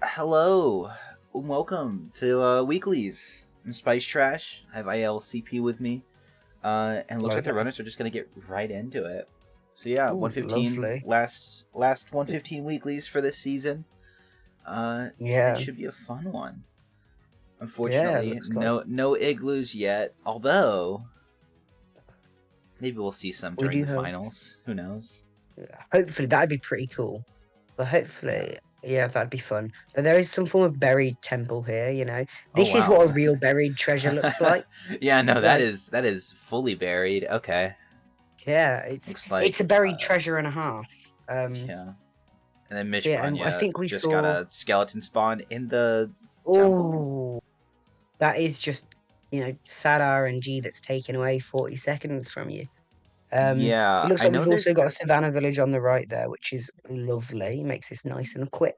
Hello, welcome to Weeklies. I'm Spice Trash. I have ILCP with me, and it looks Hello like the there. runners are just gonna get right into it. So yeah, Ooh, 115 lovely. last 115 weeklies for this season. It Yeah, should be a fun one. yeah, Unfortunately, looks like no igloos yet. Although maybe we'll see some we during do the have. finals. Who knows? Yeah, hopefully, that'd be pretty cool. But Yeah. hopefully, yeah, that'd be fun. So there is some form of buried temple here. Oh This is what a wow. real buried treasure looks like. Yeah, no, that Like, is fully buried. Okay, yeah, it's looks it's a like buried treasure and a half. yeah. And then So yeah, and I Mishbanya think we just got saw. a skeleton spawn in the temple. Oh, that is just sad RNG that's taken away 40 seconds from you. It Yeah, looks I like we've noticed also got a savannah village on the right there, which is lovely. Makes this nice and quick.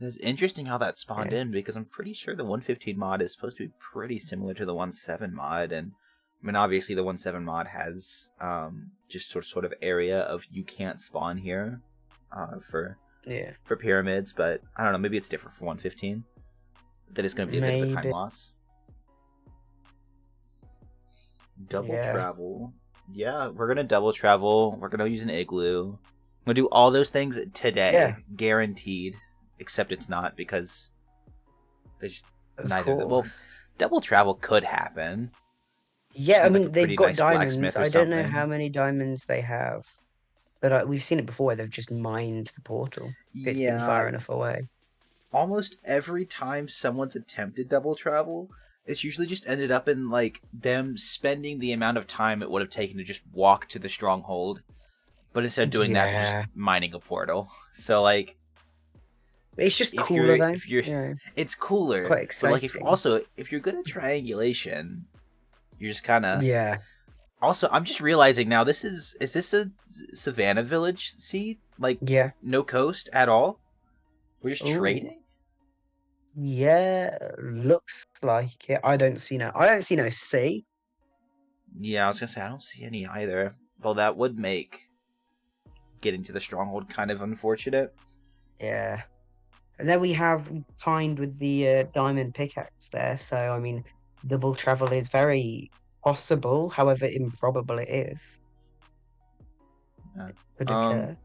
it's interesting how that spawned Yeah. in because I'm pretty sure the 115 mod is supposed to be pretty similar to the 17 mod, and I mean obviously the 17 mod has just sort of area of you can't spawn here uh, for Yeah, for pyramids, but I don't know, maybe it's different for 115. That is going to be a bit of a time maybe. loss. Double Yeah, travel. Yeah, we're gonna double travel. We're gonna use an igloo. I'm gonna do all those things yeah, today, guaranteed. Except it's not because there's of neither. Well, course. double travel could happen. Yeah, Just I need like a mean they've pretty got nice diamonds. blacksmith or I don't know how something. many diamonds they have, but we've seen it before where they've just mined the portal if it's been Yeah, far enough away. almost every time someone's attempted double travel, it's usually just ended up in like them spending the amount of time it would have taken to just walk to the stronghold, but instead of doing that, they're just Yeah, mining a portal. So like it's just cooler though. if you're it's cooler, Quite but like exciting. if you're good at triangulation, you're just kind of Yeah. also I'm just realizing now is this a savannah village seed, like Yeah. no coast at all, we're just Oh, trading. yeah. Looks like it. I don't see no sea. Yeah, I was gonna say I don't see any either, though that would make getting to the stronghold kind of unfortunate. Yeah. And then we find with the diamond pickaxe there. So, I mean, double travel is very possible, however improbable it is. Yeah. It could um occur.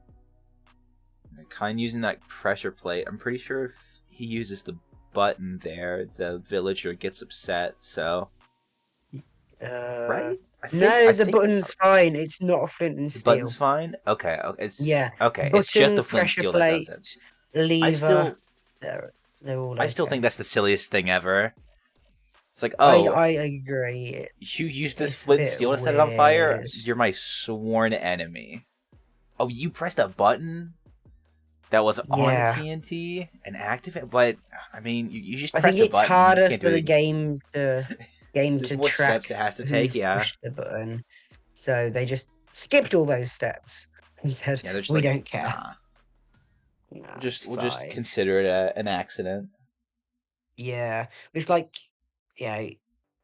kind of using that pressure plate, I'm pretty sure if he uses the button there the villager gets upset, so Uh, right? no, I the think that's button's how fine. It's not a flint and the button's steel. fine. Okay, Yeah. it's just the Button, flint and pressure steel that does plate, it. I lever. still They're all I still think okay. that's the silliest thing ever. It's like, I, oh, I agree. you used this It's a flint and bit steel to set it on fire? weird. You're my sworn enemy. Oh, you pressed a button that was on a Yeah. TNT and activate, but I mean, you just I think pressed a it's button. You harder can't do for the anything. game There's to more steps track it has to take. who's Yeah, pushed the button. So they just skipped all those steps and said, yeah. They're just "We like, don't care." nah. Nah, it's We'll just fine. consider it an accident. Yeah, it's like, yeah,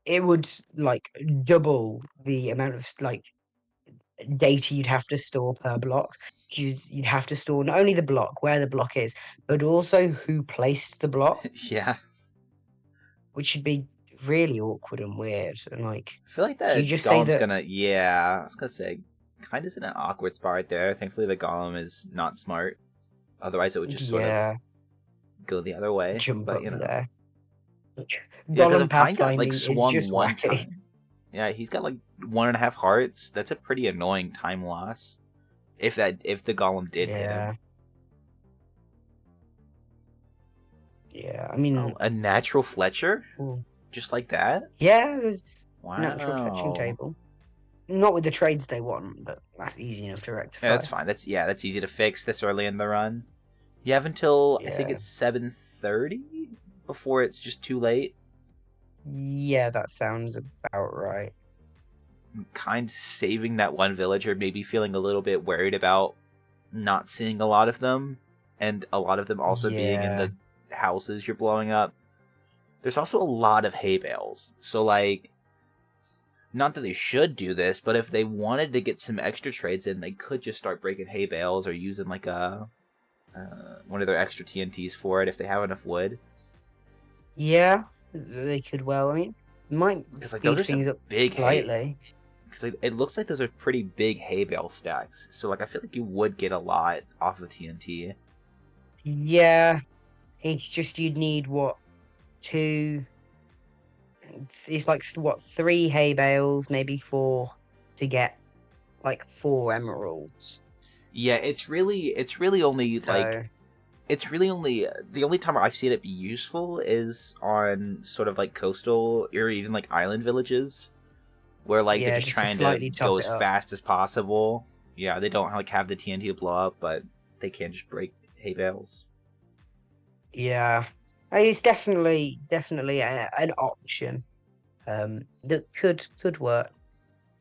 it would like double the amount of like data you'd have to store per block. You'd have to store not only the block, where the block is, but also who placed the block, Yeah, which should be really awkward and weird. And like, I feel like do you that just say golem's that? gonna. Yeah, I was gonna say, kind of in an awkward spot right there. Thankfully, the golem is not smart. Otherwise, it would just sort of Yeah, go the other way. jump But up you know, there. yeah, because Golem if Pine got like pathfinding is swung just one wacky. time, yeah, he's got like 1.5 hearts. That's a pretty annoying time loss. If the golem did hit him. Yeah, yeah. I Oh, mean, a natural Fletcher, ooh. just like that. Yeah, there's natural fetching Wow. table. Not with the trades they want, but that's easy enough to Yeah, rectify. that's fine. That's easy to fix this early in the run. You have until I think Yeah, it's 7:30 before it's just too late. yeah, that sounds about right. Kind of saving that one villager, maybe feeling a little bit worried about not seeing a lot of them, and a lot of them also being in Yeah, the houses you're blowing up. There's also a lot of hay bales, so like, not that they should do this, but if they wanted to get some extra trades in, they could just start breaking hay bales or using like one of their extra TNTs for it if they have enough wood. Yeah, they could well. I mean, might Because like those speed are some things up big hay. slightly. Because like, it looks like those are pretty big hay bale stacks. So like I feel like you would get a lot off of TNT. Yeah, it's just you'd need what two? It's like what, three hay bales, maybe four, to get like 4 emeralds. Yeah, it's really only like So it's really only the only time I've seen it be useful is on sort of like coastal or even like island villages where like they're yeah, just just to trying to slightly go top as it up. fast as possible. Yeah, they don't like have the TNT to blow up, but they can just break hay bales. Yeah, it's definitely an option. That could work,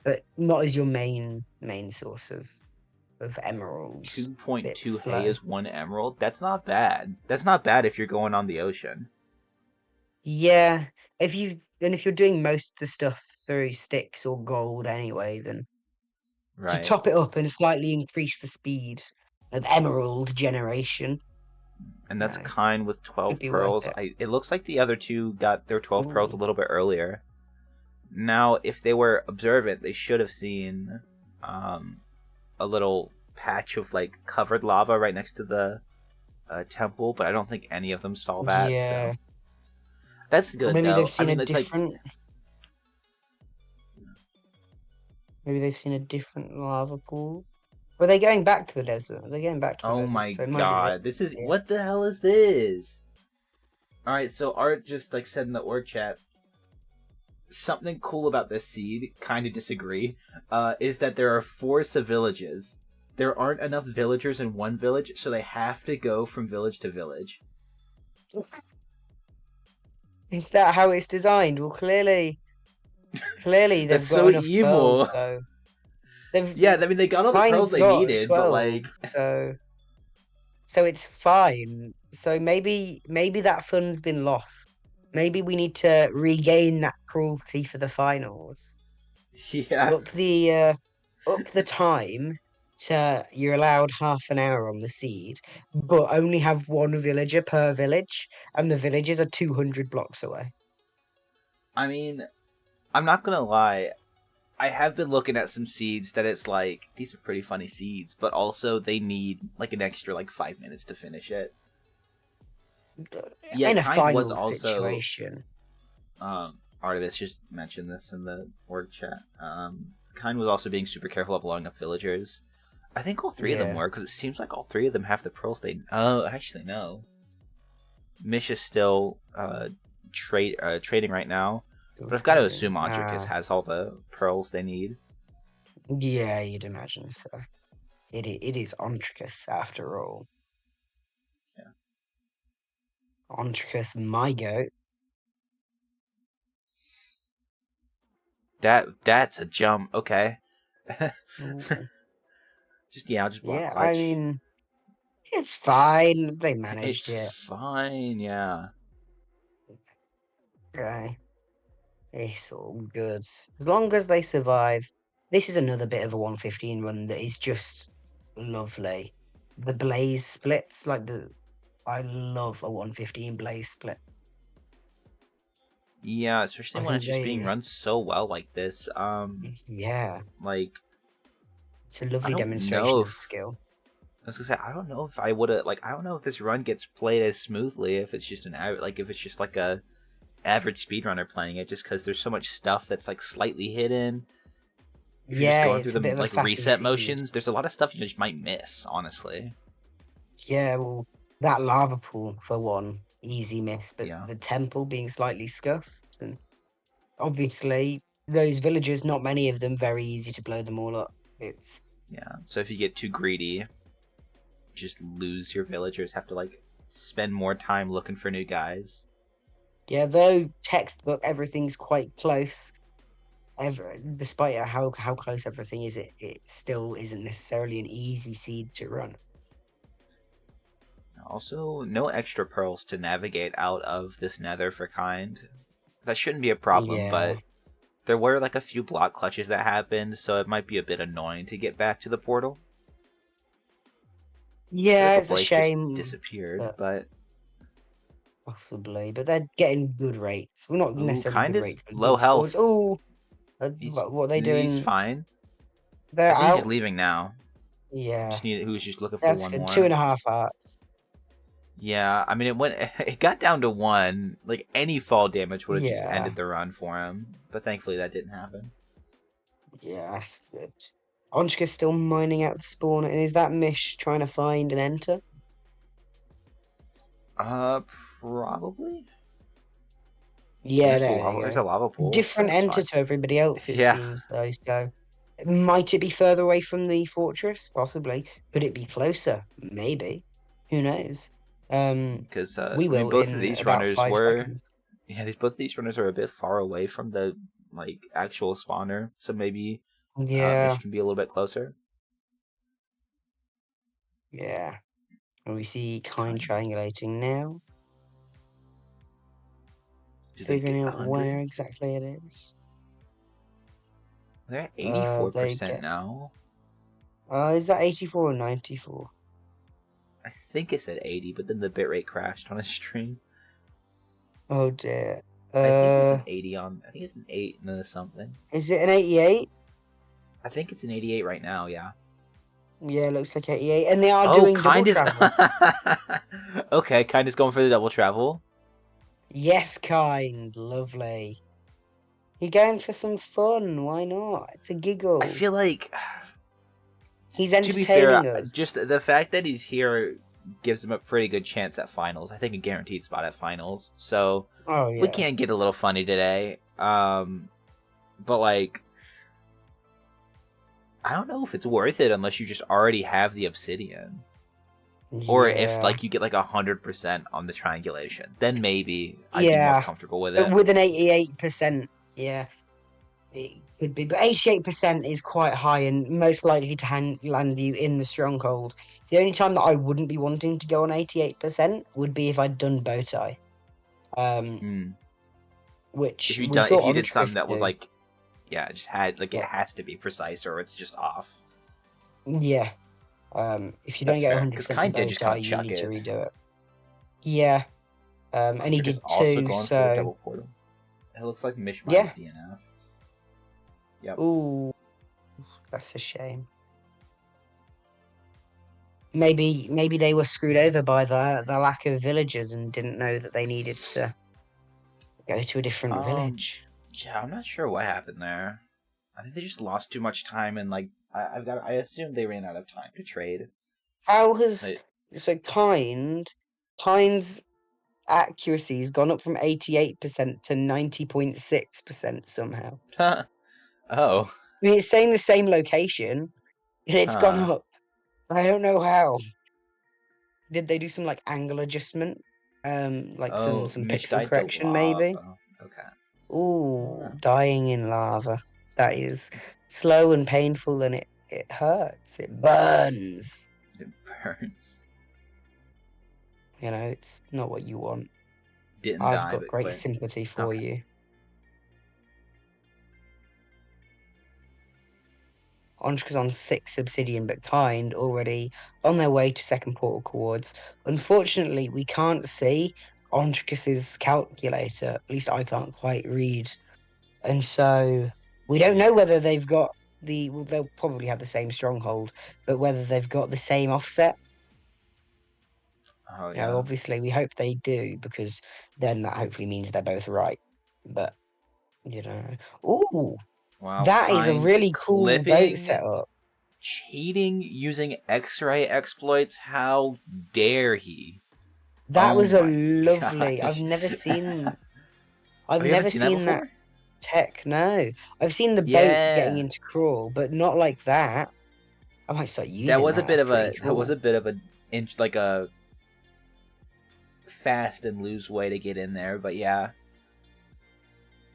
but not as your main source of emeralds. Bit 2.2 hay slow. is 1 emerald. That's not bad. That's not bad if you're going on the ocean. Yeah, if you're doing most of the stuff through sticks or gold anyway, then to Right. top it up and slightly increase the speed of emerald generation, And you that's know, kind with could 12 be worth pearls. it. It looks like the other two got their 12 pearls a Ooh, little bit earlier. Now, if they were observant, they should have seen um, a little patch of like covered lava right next to the temple, but I don't think any of them saw that. So yeah. that's Or good though. I mean, it's like maybe they've seen a different lava pool. Were they going back to the desert? They're going back to the oh desert, my so it might be this. god, this is Yeah. what the hell is this? All right, so Art just like said in the org chat something cool about this seed. Kind of disagree. Is that there are 4 villages. There aren't enough villagers in one village, so they have to go from village to village. Is that how it's designed? Well, clearly That's they've got so enough pearls, evil. though. They've Yeah, I mean they got all the pearls Mine's they got needed, but 12, like, so it's fine. So maybe that fun's been lost. Maybe we need to regain that cruelty for the finals. yeah. Up the time to you're allowed half an hour on the seed, but only have one villager per village, and the villages are 200 blocks away. I mean, I'm not gonna lie. I have been looking at some seeds that it's like these are pretty funny seeds, but also they need like an extra like 5 minutes to finish it. Yeah, In a kind was final also situation. Artemis just mentioned this in the org chat. Kind was also being super careful of blowing up villagers. I think all 3 of them Yeah. were because it seems like all 3 of them have the pearls. They oh actually no. Mish is still trading right now, Still but I've got to trading. assume Andricus Ah, has all the pearls they need. yeah, you'd imagine so. It is Ontricus after all. Yeah. Ontricus, my goat. That's a jump. Okay. Ooh. Just yeah, I'll just block Yeah, I clutch. mean, it's fine. They It's managed it. fine. Yeah. Okay, it's all good as long as they survive. This is another bit of a 115 run that is just lovely. The blaze splits, I love a 115 blaze split. Yeah, especially I when think it's just being they, run so well like this. yeah, Like it's a I lovely don't demonstration know of if skill. I was gonna say I don't know if I would have like I don't know if this run gets played as smoothly if it's just like if it's just like a average speedrunner playing it just because there's so much stuff that's like slightly hidden. If you're just Yeah, going through it's a the bit of a like fatty reset seed. motions, there's a lot of stuff you just might miss. Honestly, Yeah, well, that lava pool for one, easy miss, but yeah, the temple being slightly scuffed, and obviously those villagers, not many of them, very easy to blow them all up. It's yeah. So if you get too greedy, just lose your villagers. Have to like spend more time looking for new guys. yeah, though textbook everything's quite close. Despite how close everything is, it still isn't necessarily an easy seed to run. Also, no extra pearls to navigate out of this nether for kind. That shouldn't be a problem, Yeah, but there were like a few block clutches that happened, so it might be a bit annoying to get back to the portal. Feel like Yeah, a it's a Blake just shame, disappeared, but but possibly. But they're getting good rates. Well, not ooh, necessarily kind good of rates, but low good scores. health. Oh, He's what are they he's doing? fine. I They're think he's just out. leaving now. Yeah, He was just looking for that's one good. Two more. and a half hearts. Yeah, I mean it went. It got down to one. Like any fall damage would have just Yeah, ended the run for him, but thankfully that didn't happen. yeah, that's good. Onchka's still mining out the spawn, and is that Mish trying to find an enter? Uh, Probably. Yeah, there you There's go. a lava pool. Different That's enter fine. to everybody else, it Yeah, seems, though. So, might it be further away from the fortress? Possibly. Could it be closer? Maybe. Who knows? because We I mean will both of in these about runners five were seconds. these both of these runners are a bit far away from the like actual spawner, so maybe Mish Yeah, can be a little bit closer. yeah. And we see Kind Kind. triangulating now, Do they get figuring the out where 100? exactly it is. They're at 84 They percent get. now. Is that 84 or 94? I think it's at 80, but then the bitrate crashed on a stream. Oh dear. I think it's an Uh, 80 on. I think it's an 8 and then something. is it an 88? I think it's an 88 right now. Yeah. Yeah, looks like 88. And they are Oh, doing double kind is. travel. Okay, kind is going for the double travel. Yes, Kind. Lovely. You're going for some fun. Why not? It's a I giggle. feel like, He's to be fair, entertaining us. just the fact that he's here gives him a pretty good chance at finals. I think a guaranteed spot at finals. So Oh, we yeah. can get a little funny today. But like, I don't know if it's worth it unless you just already have the obsidian. Or if Yeah. like you get like 100% on the triangulation, then maybe I'd be more Yeah. comfortable with But it. with an 88%, yeah, it could be. But 88% is quite high and most likely to land you in the stronghold. The only time that I wouldn't be wanting to go on 88% would be if I'd done bow tie. Um, Hmm. which we saw If you on did something Chris that was do. like, yeah, it just had like it Like, has to be precise or it's just off. yeah. If you don't That's get fair. Because 100% in Kind did bow just kind tie, of you chuck need to it. redo it. Yeah. And he Ontrick is did also too, going for the so double portal. It looks like Mish might yeah. have DNF. Yep. Ooh, that's a shame. Maybe they were screwed over by the lack of villagers and didn't know that they needed to go to a different Um. village. Yeah, I'm not sure what happened there. I think they just lost too much time and like I assume they ran out of time to trade. How has They, so Kind's accuracy's gone up from 88% to 90.6% somehow. oh, I mean, it's saying the same location, and it's gone huh. up. I don't know how. Did they do some like angle adjustment? Like Oh, some Mish pixel died to correction maybe? lava. Okay. I don't Ooh, know. dying in lava. That is slow and painful and it hurts. It burns. It burns. You know, it's not what you want. Didn't I've die, got but great quit. sympathy for Okay. you. Onchka's on 6 obsidian, but Kind already on their way to second portal coords. Unfortunately, we can't see Onchkas's calculator. At least I can't quite read. And so we don't know whether they've got well, they'll probably have the same stronghold, but whether they've got the same offset. Oh You know, yeah. obviously we hope they do because then that hopefully means they're both right. But you know, ooh, Wow. that is a Kind really cool boat clipping, setup. cheating using X-ray exploits. How dare he? That Oh was a my lovely. gosh. I've Oh, you haven't never seen that seen that before? tech. No, I've seen the boat getting Yeah. into crawl, but not like that. I might start using that. That's pretty That was cool. a bit of a inch like a fast and loose way to get in there, but yeah,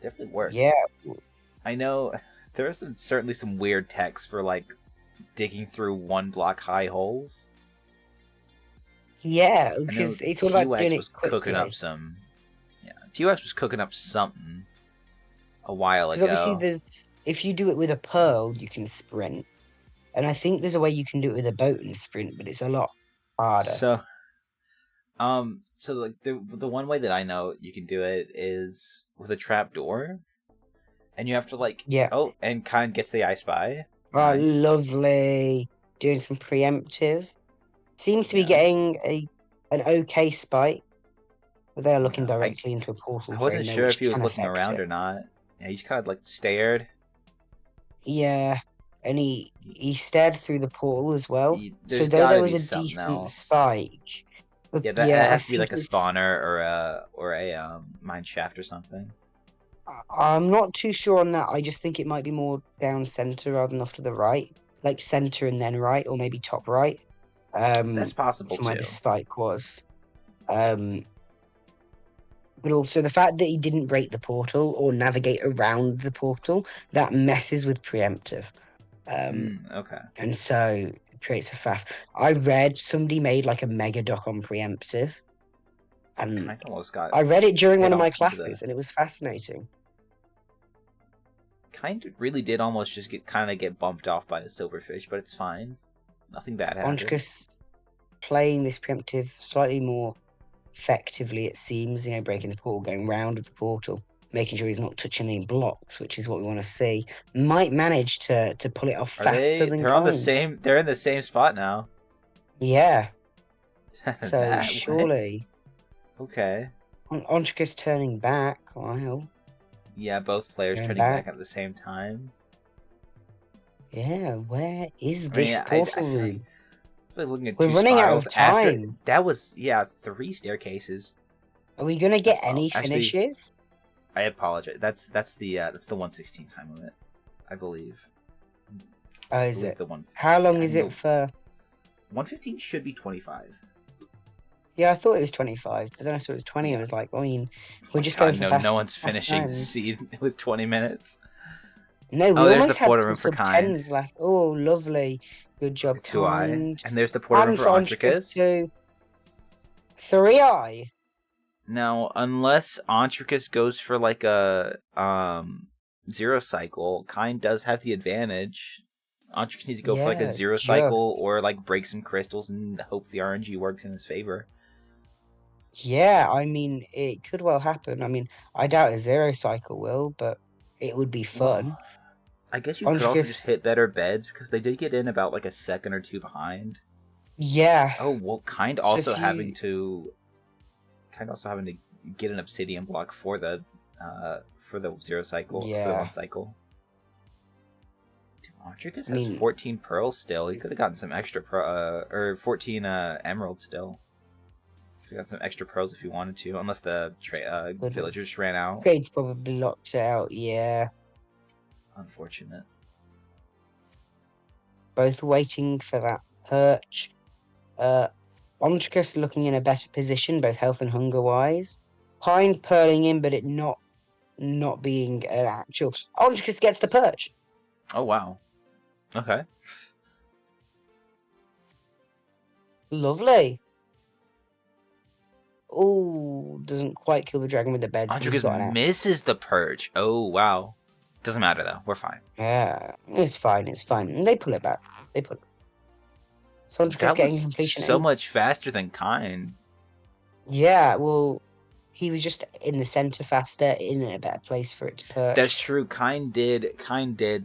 definitely Yeah, worked. I know there are certainly some weird techs for like digging through one block high holes. yeah, I know because it's all about doing T-Wax it was cooking up quickly. some. Yeah, T-Wax was cooking up something a while Because obviously, ago. there's if you do it with a pearl, you can sprint, and I think there's a way you can do it with a boat and sprint, but it's a lot. harder. So like the one way that I know you can do it is with a trap door, and you have to like Yeah. and Kind gets the I Spy. Oh, Nice. lovely. Doing some preemptive. Seems to be Yeah. getting an okay spike, but they're looking Yeah. directly into a portal I very wasn't now, sure which if he was can looking affect around it. or not. Yeah, he's kind of like stared. Yeah, and he stared through the portal as well. So There's though got there to was be a something decent else. spike, but Yeah, that yeah, it I has to be think like a it's. spawner or a mine shaft or something. I'm not too sure on that. I just think it might be more down center rather than off to the right, like center and then right, or maybe top right. That's possible From where the too. spike was. Um, but also the fact that he didn't break the portal or navigate around the portal, that messes with preemptive. Okay. And so it creates a faff. I read somebody made like a mega doc on preemptive, and Kind of almost got I read it during hit one of my off into the. classes, and it was fascinating. Kind of really did almost just get bumped off by the silverfish, but it's fine. Nothing bad happened. Ontricus playing this preemptive slightly more effectively, it seems, breaking the portal, going round with the portal, making sure he's not touching any blocks, which is what we want to see. Might manage to pull it off Are faster they? than They're on the Kind. same. They're in the same spot now. Yeah, so That what? surely Okay. Ontricus turning back. Wow, Yeah, both players turning turning back back. at the same time. Yeah, where is I mean, this I portal feel room? like looking at We're two running out spirals of after time. that was 3 staircases. Are we gonna As get well. any Actually, finishes? I apologize. That's the 116 time limit, I believe. Oh, I is believe it? the one. How long Yeah, I is think the it for? 115 should be 25. Yeah, I thought it was 25, but then I saw it was 20. I Yeah. was like, I mean, Oh we're my just going god, for no fast, one's fast finishing the times. seed with 20 minutes. No, we Oh, there's the almost had portal some room for sub Kind. 10s last. Oh, lovely. Good For job, 2i. Kind. And there's the portal room And for for Ontricus Ontricus. too. 3i. Now, unless Ontricus goes for like a zero cycle, Kind does have the advantage. Ontricus needs to go for like a Yeah, zero cycle just. or like break some crystals and hope the RNG works in his favor. Yeah, I mean, it could well happen. I mean, I doubt a zero cycle will, but it would be Well, fun. I guess you could also just Ontricus, hit better beds because they did get in about like a second or two behind. yeah. Oh well, So if you, Kind also having to get an obsidian block for the zero cycle or for the yeah, one cycle. Dude, Montricus I has mean, 14 pearls still. He could have gotten some extra or 14 emeralds still. Could have got some extra pearls if he wanted to, unless the could have. villagers ran out. Trade's probably locked out. Yeah, Unfortunate. both waiting for that perch. Uh, Ontricus looking in a better position, both health and hunger wise. Kind purling in, but it not being an actual. Ontricus gets the perch. Oh wow. Okay. Lovely. Oh, doesn't quite kill the dragon with the beds, but he's Montricus got an. misses the perch. Oh wow. Doesn't matter though. We're fine. Yeah, it's fine. It's fine. They pull it back. They pull. Ontricus That getting was completion so in. much faster than Kind. Yeah, well, he was just in the center faster, in a better place for it to That's perch. true. Kind did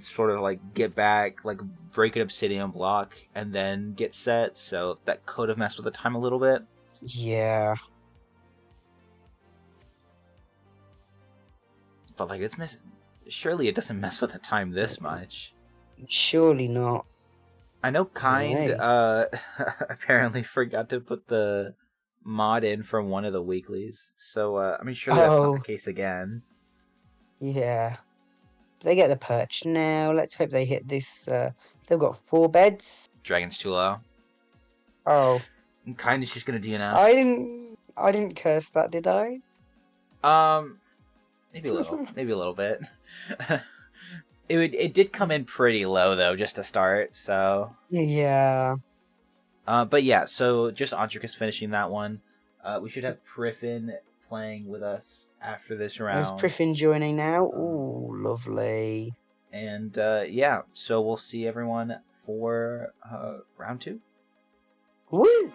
sort of like get back, like break an obsidian block, and then get set. So that could have messed with the time a little bit. Yeah. But like it's missing. Surely it doesn't mess with the time this much. Surely not. I know No Kind way. apparently forgot to put the mod in from one of the weeklies. So I mean, surely that's not the Oh, case again. yeah. They get the perch now. Let's hope they hit this. They've got 4 beds. Dragon's too low. Oh, And Kind is just gonna DNF. I didn't curse that, did I? Um, maybe a little, maybe a little bit. It did come in pretty low though, just to start. So, Yeah. but yeah, so just Antricus finishing that one. We should have Priffin playing with us after this There's round. Priffin joining now. Um, Ooh, lovely. and yeah, so we'll see everyone for round 2. Woo!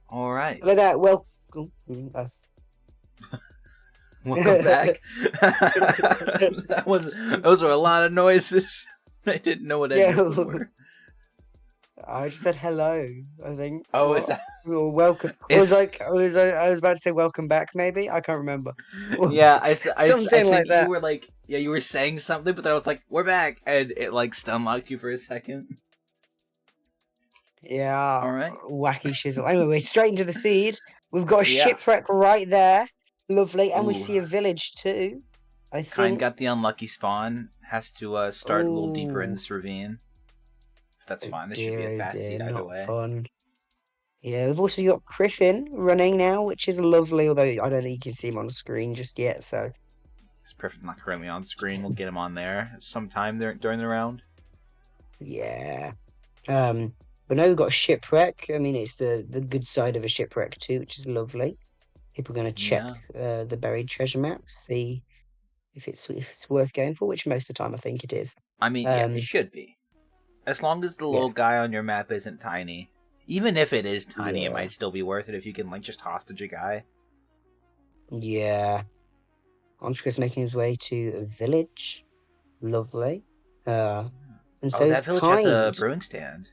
All right. Look at that. Welcome. Welcome back. Those were a lot of noises. I didn't know what any of them were. I just said hello. I think. Oh, What? is that? Or welcome. It's I was about to say welcome back. Maybe I can't remember. yeah. I Something like think you that. were like you were saying something, but then I was like, we're back, and it like stun locked you for a second. Yeah, All right. wacky shizzle. Anyway, straight into the seed. We've got a Yeah. shipwreck right there. Lovely, and we Ooh. see a village too. I Kind think. got the unlucky spawn. Has to start a little deeper in Oh, this ravine. That's fine. This should be a oh fast dear, seed either not way. fun. Yeah, we've also got Griffin running now, which is lovely. Although I don't think you can see him on the screen just yet. So It's perfect. Not currently on screen. We'll get him on there sometime during the round. yeah. But now we've got a shipwreck. I mean, it's the good side of a shipwreck too, which is lovely. People are going to check Yeah. the buried treasure map, see if it's worth going for, which most of the time I think it is. I mean, yeah, it should be. As long as the Yeah, little guy on your map isn't tiny. Even if it is tiny, it yeah, might still be worth it if you can like just hostage a guy. yeah. Ontricus making his way to a village. Lovely. And Oh, so is that village has a Kind. brewing stand.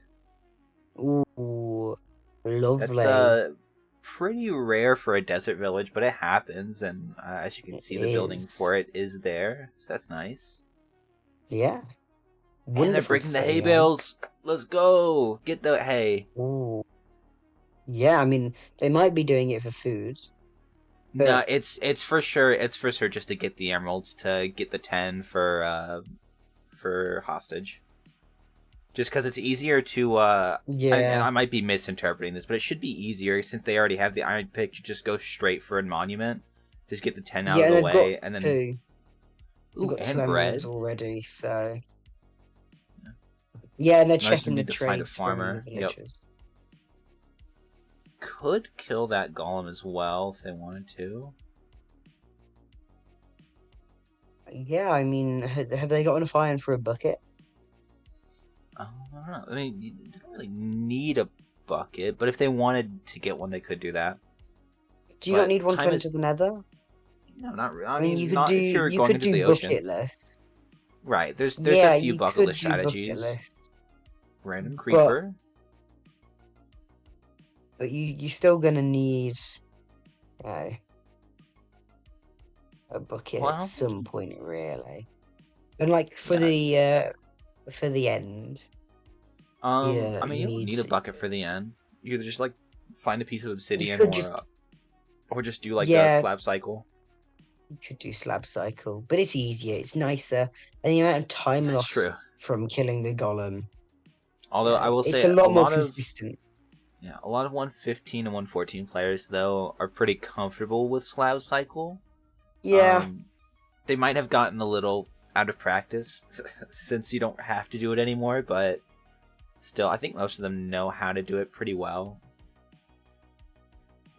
Ooh, That's lovely. pretty rare for a desert village, but it happens, and as you can It see, the building is. for it is there, so that's nice. Yeah, And they're wonderful to breaking the say, hay yeah. bales. Let's go get the hay. Ooh, yeah. I mean, they might be doing it for food, No, but it's for sure. It's for sure just to get the emeralds to get the 10 for hostage. Just because it's easier to and yeah, I might be misinterpreting this, but it should be easier since they already have the iron pick to just go straight for a monument. Just get the 10 out yeah. of And the they've got way, and then two. They've ooh, got two and emeralds bread. already, so yeah. And they're I just checking the need to find a trades from the farmer. Yep. villagers. Could kill that golem as well if they wanted to. Yeah, I mean, have they got enough iron for a bucket? I don't know. I mean, you don't really need a bucket, but if they wanted to get one, they could do that. Do you not But need one to time enter is the Nether? no, not really. I I mean, mean, not if you're you going could into do the ocean. bucketless. Right. There's a Yeah, few you bucketless could do strategies. bucketless, Random but creeper. you're still gonna need uh, a bucket Well, I at don't think some you. point, really. And like Yeah. for the end, yeah, I mean, you you don't need need a bucket for the end. You either just like find a piece of you obsidian could just or just do like a yeah, slab cycle. you could do slab cycle, but it's easier, it's nicer, and the amount of time That's lost true. from killing the golem, Although I will it's say a lot more consistent. a lot of 115 and 114 players though are pretty comfortable with slab cycle. Yeah, They might have gotten a little out of practice since you don't have to do it anymore, but still, I think most of them know how to do it pretty well.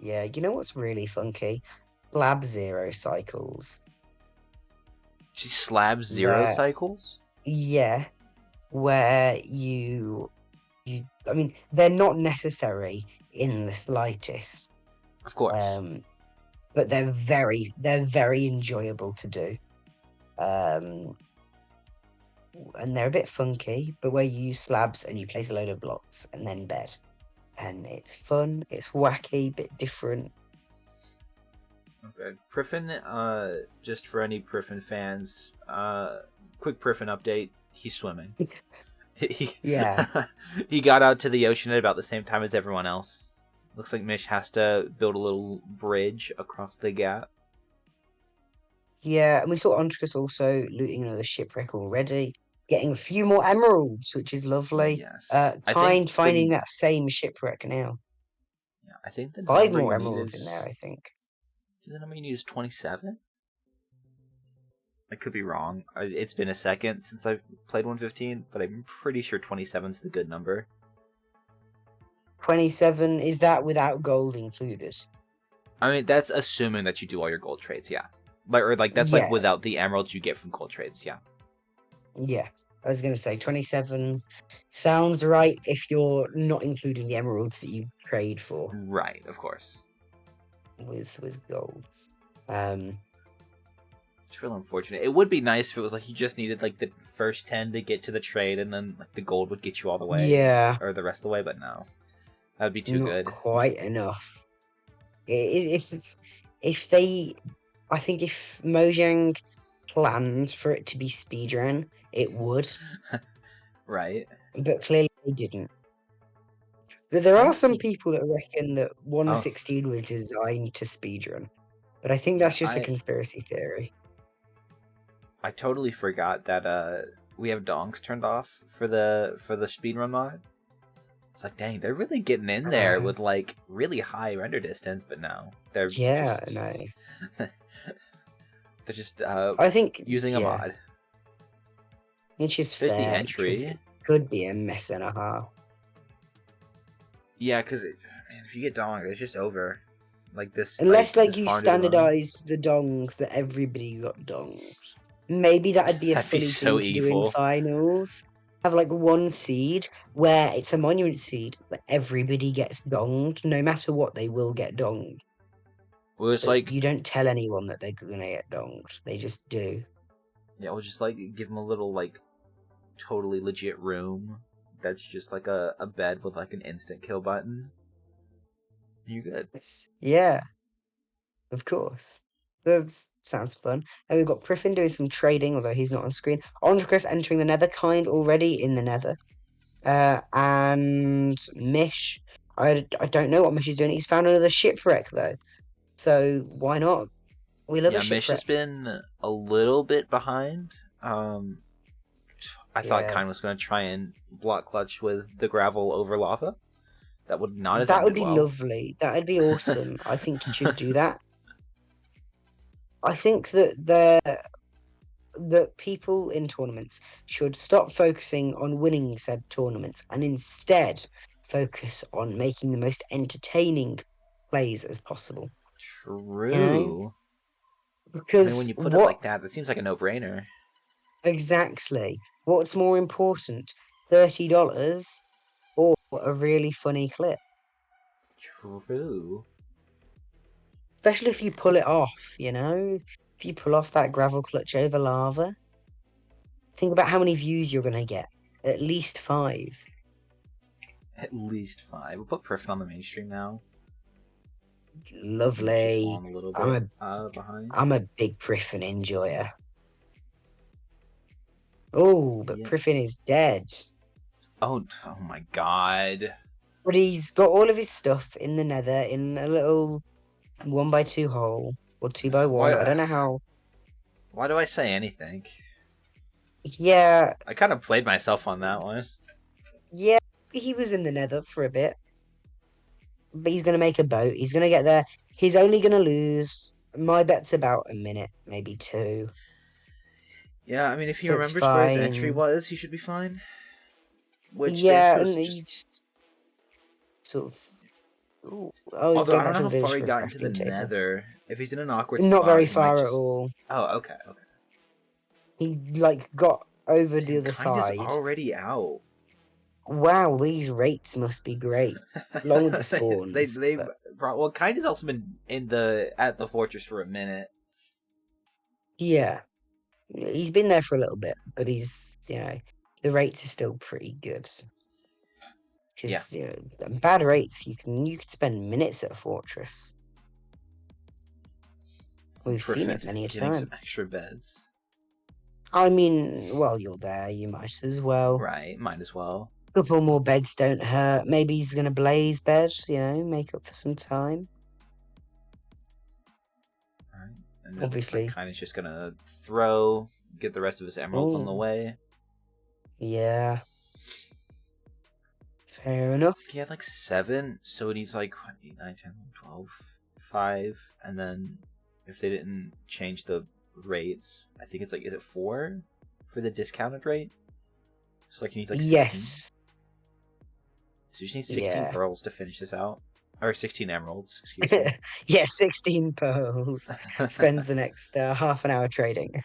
yeah. You know what's really funky? Slab zero cycles. She slabs zero That cycles? yeah, where I mean, they're not necessary in the slightest. Of course. But they're very enjoyable to do. Um, and they're a bit funky, but where you use slabs and you place a load of blocks and then bed. And it's fun, it's wacky, bit different. Okay. Priffin, just for any Priffin fans, quick Priffin update. He's swimming. he, Yeah. he got out to the ocean at about the same time as everyone else. Looks like Mish has to build a little bridge across the gap. Yeah, and we saw Ontricus also looting another shipwreck already, getting a few more emeralds, which is lovely. Yes. Kind finding that same shipwreck now. I think the 5 number more you need emeralds in there, is I think. the number you need is 27. I could be wrong. It's been a second since I've played 115, but I'm pretty sure 27 is the good number. 27, is that without gold included? I mean, that's assuming that you do all your gold trades, yeah. That's like Yeah, without the emeralds you get from gold trades, yeah. yeah. I was gonna say 27 sounds right if you're not including the emeralds that you trade for Right, of course. with gold. Um, It's real unfortunate. It would be nice if it was like you just needed like the first 10 to get to the trade, and then like the gold would get you all the way, yeah, or the rest of the way. But no, that would be too not good. quite enough. If they, I think if Mojang planned for it to be speedrun, it would, Right. but clearly they didn't. There are some Honestly, people that reckon that oh 116 was designed to speedrun, but I think yeah, that's just a conspiracy theory. I totally forgot that we have donks turned off for the speedrun mod. It's like, dang, they're really getting in there with like really high render distance, but no, they're Yeah, just no. they're just I think, using a yeah, mod. which is There's the fair because it entry. could be a mess and a half. Yeah, because if you get dong, it's just over. Like this, Unless, like, this you far into the run. standardize the dongs that everybody got dongs. Maybe that'd be a That'd be funny so thing to do in evil. finals. Have, like, one seed where it's a monument seed, but everybody gets donged. No matter what, they will get donged. Well, it's But like, you don't tell anyone that they're gonna get donged. They just do. yeah, we'll just like give them a little like totally legit room that's just like a bed with like an instant kill button. You're good. Yeah, of course. That sounds fun. And we've got Priffin doing some trading, although he's not on screen. Ondrakus entering the Nether, kind already in the Nether. And Mish, I don't know what Mish is doing. He's found another shipwreck though, so why not? We love a Yeah, Mish has shipwreck. been a little bit behind. I thought Yeah, Kine was going to try and block clutch with the gravel over lava. That would not have that would ended be well. lovely. That'd be awesome. I think he should do that. I think that people in tournaments should stop focusing on winning said tournaments and instead focus on making the most entertaining plays as possible. You know, True. I mean, when because you put it what like that, that seems like a no-brainer. exactly? What's more important, $30 or a really funny clip? True. Especially if you pull it off. You know, if you pull off that gravel clutch over lava, think about how many views you're gonna get. At least 5. At least 5. We'll put Priffin on the mainstream now. Mish is Lovely. falling a little I'm bit a behind. I'm a big Priffin enjoyer. Oh, but Yep. Priffin is dead. Oh my god. But he's got all of his stuff in the Nether in a little 1x2 hole or 2x1. I Why? don't know how. Why do I say anything? Yeah, I kind of played myself on that one. yeah. He was in the Nether for a bit, but he's gonna make a boat. He's gonna get there. He's only gonna lose. My bet's about a minute, maybe 2. Yeah, I mean, if he So it's remembers where his entry fine. was, he should be fine. Which the entry Yeah, was and just. he just sort of. Ooh, oh, he's Although going I don't back know to how the village far he for a got into the crafting table. Nether. If he's in an awkward Not very spot, he might far at just. all. Oh, okay, okay. He like got over the Damn, other kind is side. already out. Wow, these rates must be great. Along with the spawns. They But well, kind has also been in the at the fortress for a minute. yeah, he's been there for a little bit, but he's, the rates are still pretty good. Yeah, Because, bad rates, you can spend minutes at a fortress. We've seen it many a getting some time. extra beds. I mean, while you're there, you might as well. Right, might as well. Couple more beds don't hurt. Maybe he's gonna blaze bed, make up for some time. Right, and it looks like Obviously. kind of just gonna throw, get the rest of his emeralds on the Oh, way. yeah. Fair enough. He had like 7, so it needs like what, 8, 9, 10, 12, 5, and then if they didn't change the rates, I think it's like, is it 4 for the discounted rate? So like he needs like 16. Yes. So you just need 16 Yeah. pearls to finish this out. Or 16 emeralds, excuse me. Yeah, 16 pearls. Spends the next half an hour trading.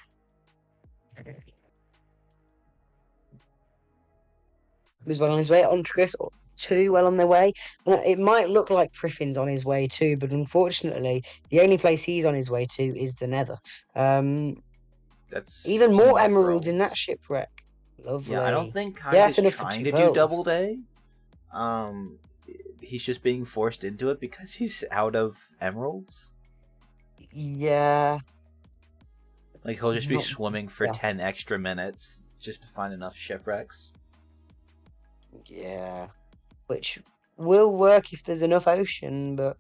is well on his way. Ontricus, too well on their way. And it might look like Griffin's on his way too, but unfortunately, the only place he's on his way to is the Nether. That's Even some more more emeralds in that pearls. shipwreck. Yeah, I don't Lovely. think Yeah, Kind that's is enough for trying 2 to do double pearls. day. Um, he's just being forced into it because he's out of emeralds. Yeah. Like he'll just be Not swimming for 10 best. extra minutes just to find enough shipwrecks. Yeah. Which will work if there's enough ocean, but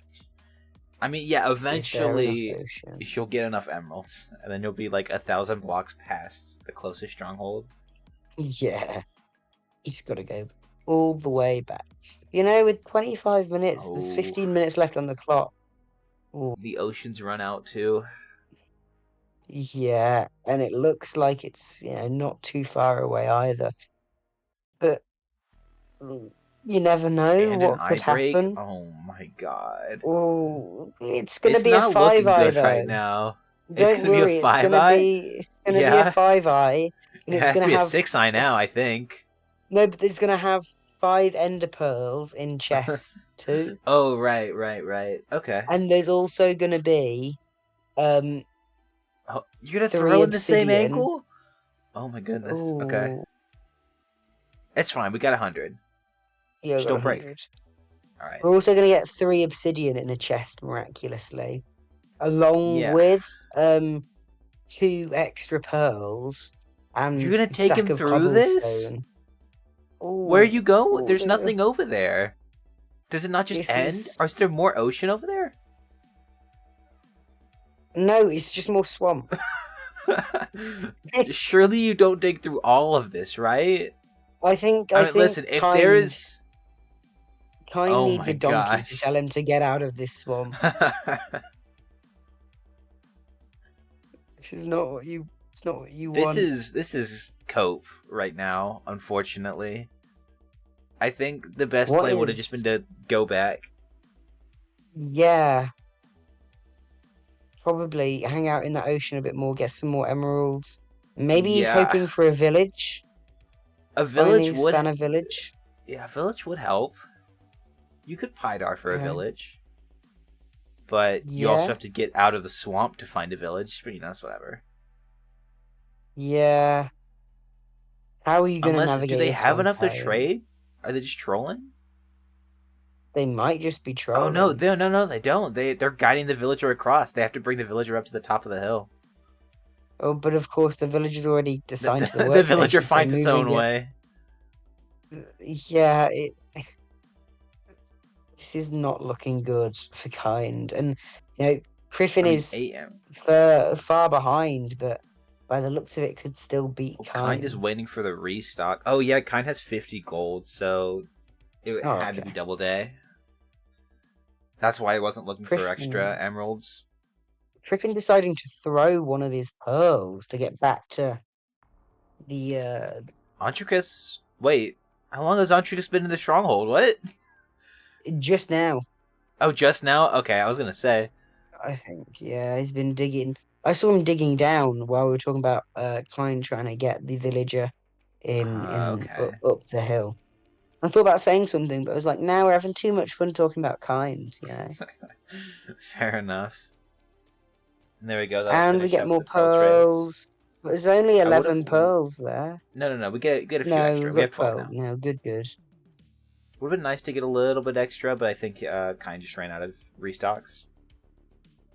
I mean, yeah, is there enough eventually ocean? you'll get enough emeralds, and then you'll be like 1,000 blocks past the closest stronghold. Yeah. He's got to go all the way back. You know, with 25 minutes, there's Oh, 15 minutes left on the clock. Ooh, the oceans run out too. yeah, and it looks like it's, not too far away either. But you never know And an what eye could break. happen. Oh my god. Oh, it's gonna It's be a not five looking eye good right though. now. It's Don't gonna be a worry, it's 5 gonna eye? be it's gonna be a Yeah. 5 eye, and It it's has to gonna be a have 6 eye now, I think. no, but it's gonna have 5 ender pearls in chest too, Oh, right. Okay. and there's also gonna be um Oh, you're gonna 3 throw in the same obsidian. angle? Oh my goodness. Okay. Oh, It's fine. We got 100. yeah, I Just got don't break. 100. Alright. We're also gonna get 3 obsidian in a chest miraculously, along Yeah. with 2 extra pearls You're and gonna a take stack him of through this? cobblestone. Where you Oh, go? oh, There's nothing over there. Does it not just this end? is Or is there more ocean over there? no, it's just more swamp. Surely you don't dig through all of this, right? I think I I mean, think listen, if there is... Kind Oh needs my a donkey to gosh. tell him to get out of this swamp. This is not what you it's not what you This want. is cope right now, unfortunately. I think the best What play would have just is been to go back. yeah. Probably hang out in the ocean a bit more, get some more emeralds. Maybe he's Yeah, hoping for a village. a village Finally would... span a village. Yeah, a village would help. You could Pydar for a Yeah. village. But you also Yeah. have to get out of the swamp to find a village. But, that's whatever. Yeah. How are you gonna Unless, do navigate they a have swamp enough to island? trade? Are they just trolling? They might just be Oh no, trolling. no, they don't. They're guiding the villager across. They have to bring the villager up to the top of the hill. Oh, but of course the village is already The, assigned to the the villager workstation, so finds its own moving it. way. Yeah, this is not looking good for Kind. And, I Griffin mean, is 8M. far behind, but by the looks of it, could still beat Well, Kind is Kind. waiting for the restock. Oh yeah, Kind has 50 gold, so it Oh, had to be okay. double day. That's why I wasn't looking for extra Griffin, emeralds. Griffin deciding to throw one of his pearls to get back to the, Antricus? Wait, how long has Antricus been in the stronghold? What? just now, Oh, just now? Okay, I was gonna say. I think. Yeah, he's been digging. I saw him digging down while we were talking about, Kind trying to get the villager in Okay. up the hill. I thought about saying something, but I was like, now we're having too much fun talking about Kind. Fair enough. And there we go. That'll And we finish get up more the pearl trades. pearls. But there's only I would have. 11 pearls there. No. We get a few No, extra. we've We got have 12 12 now. now. Good. Would have been nice to get a little bit extra, but I think kind just ran out of restocks.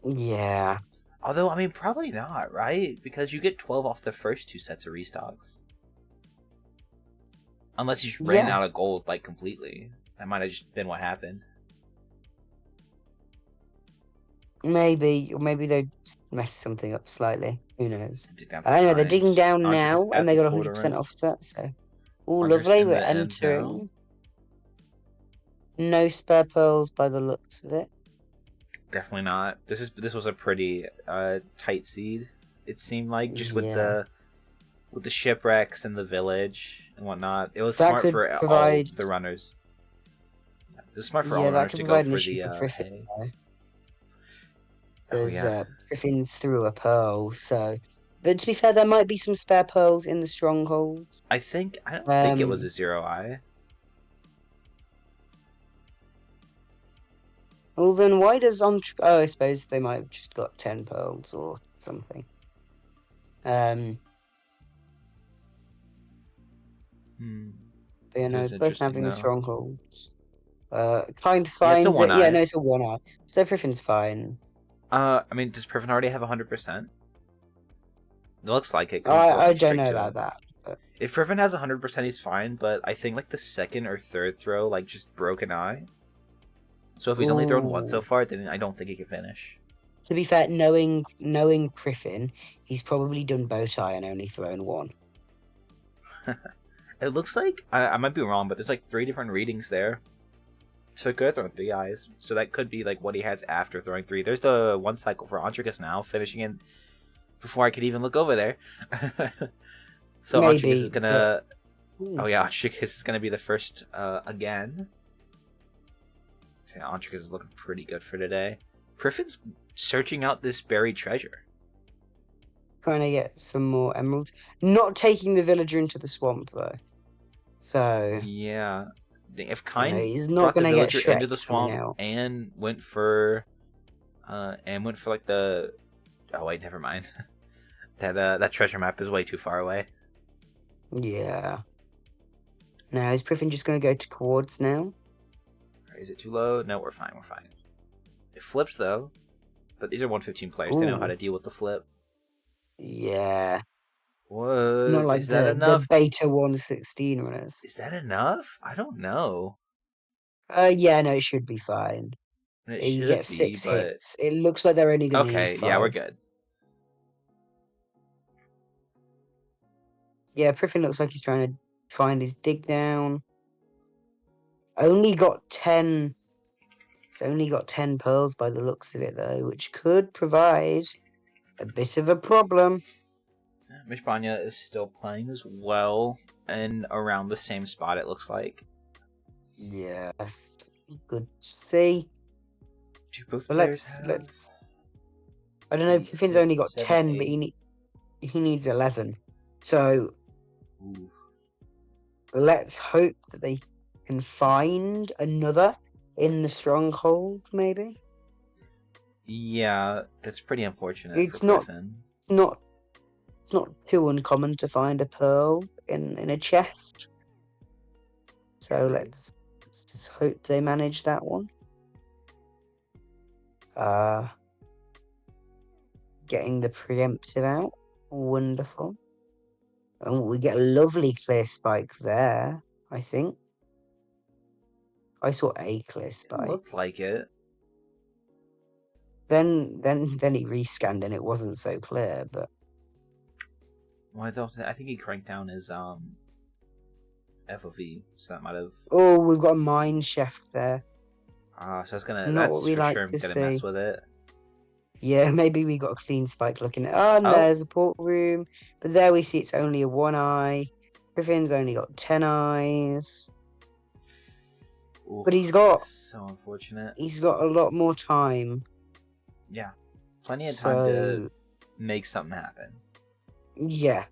Yeah. Although, I mean, probably not, right? Because you get 12 off the first 2 sets of restocks. Unless you ran Yeah. out of gold, like, completely. That might have just been what happened. Maybe. Or maybe they messed something up slightly. Who knows? Dig down for I know they're digging kind. down Antricus now and at they the got portal 100% room. offset. So, all Antricus lovely. in We're the end now. entering. No spare pearls by the looks of it. Definitely not. This was a pretty tight seed. It seemed like just with Yeah. the shipwrecks and the village and whatnot. It was That smart could for all provide. the runners. It was smart for all Yeah, the that runners could to go provide an for issue the for Griffin. hay. Oh Because yeah. Griffin threw a pearl, so. But to be fair, there might be some spare pearls in the stronghold. I don't think it was a 0 eye. Well, then why does Oh, I suppose they might have just got 10 pearls or something. But yeah, no, That's both interesting having the though. strongholds. Kind Yeah, it's a finds one it. Yeah, no, eye. it's a one eye. So Griffin's fine. I mean, does Priven already have 100%? It looks like it, I going don't straight know to about it. that. But... If Priven has 100%, he's fine, but I think like the second or third throw, like just broke an eye. So if he's only thrown one so Ooh. far, then I don't think he can finish. To be fair, knowing Griffin, he's probably done bow tie and only thrown one. It looks like I might be wrong, but there's like 3 different readings there. So it could have thrown 3 eyes. So that could be like what he has after throwing 3. There's the one cycle for Antricus now, finishing in before I could even look over there. So Antricus is Maybe, but gonna. Oh yeah, Antricus is gonna be the first again. So yeah, Antricus is looking pretty good for today. Griffin's searching out this buried treasure. trying to get some more emeralds. Not taking the villager into the swamp though. So Yeah. If you know Kine he's not brought the gonna get villager Shrek into the coming swamp out. and went for like the oh wait, never mind. That treasure map is way too far away. Yeah. Now is Griffin just gonna go to Quartz now? Is it too low? No, we're fine, we're fine. It flips though. But these are 115 players, they know how Ooh. to deal with the flip. Yeah. Not What? like Is that the enough? beta 116 runners. Is that enough? I don't know. Yeah, no, it should be fine. It You should get be, 6 but hits. It looks like they're only gonna need okay, yeah, we're 5. good. Yeah, Griffin looks like he's trying to find his dig down. Only got 10. It's only got 10 pearls by the looks of it, though, which could provide a bit of a problem. Mishbanya is still playing as well, and around the same spot it looks like. Yes, good to see. Do both But players let's have let's. I don't know. Griffin's only 6, got 7, 10, but 8? he needs 11. So Ooh. let's hope that they can find another in the stronghold. Maybe Yeah, that's pretty unfortunate for it's not. Griffin. It's not. It's not too uncommon to find a pearl in a chest. So True. let's hope they manage that one. Getting the preemptive out. Wonderful. And we get a lovely clear spike there, I think. I saw a clear It spike. looked like it. Then he rescanned and it wasn't so clear, but Well, I think he cranked down his FOV, so that might have. oh, we've got a mine shaft there. So that's gonna. Not what That's we for like sure to gonna mess see. with it. Yeah, maybe we got a clean spike looking at. Oh, and Oh. there's a port room, but there we see it's only a one eye. Griffin's only got 10 eyes, Ooh, but so unfortunate. he's got a lot more time. Yeah, plenty of time to So make something happen. yeah,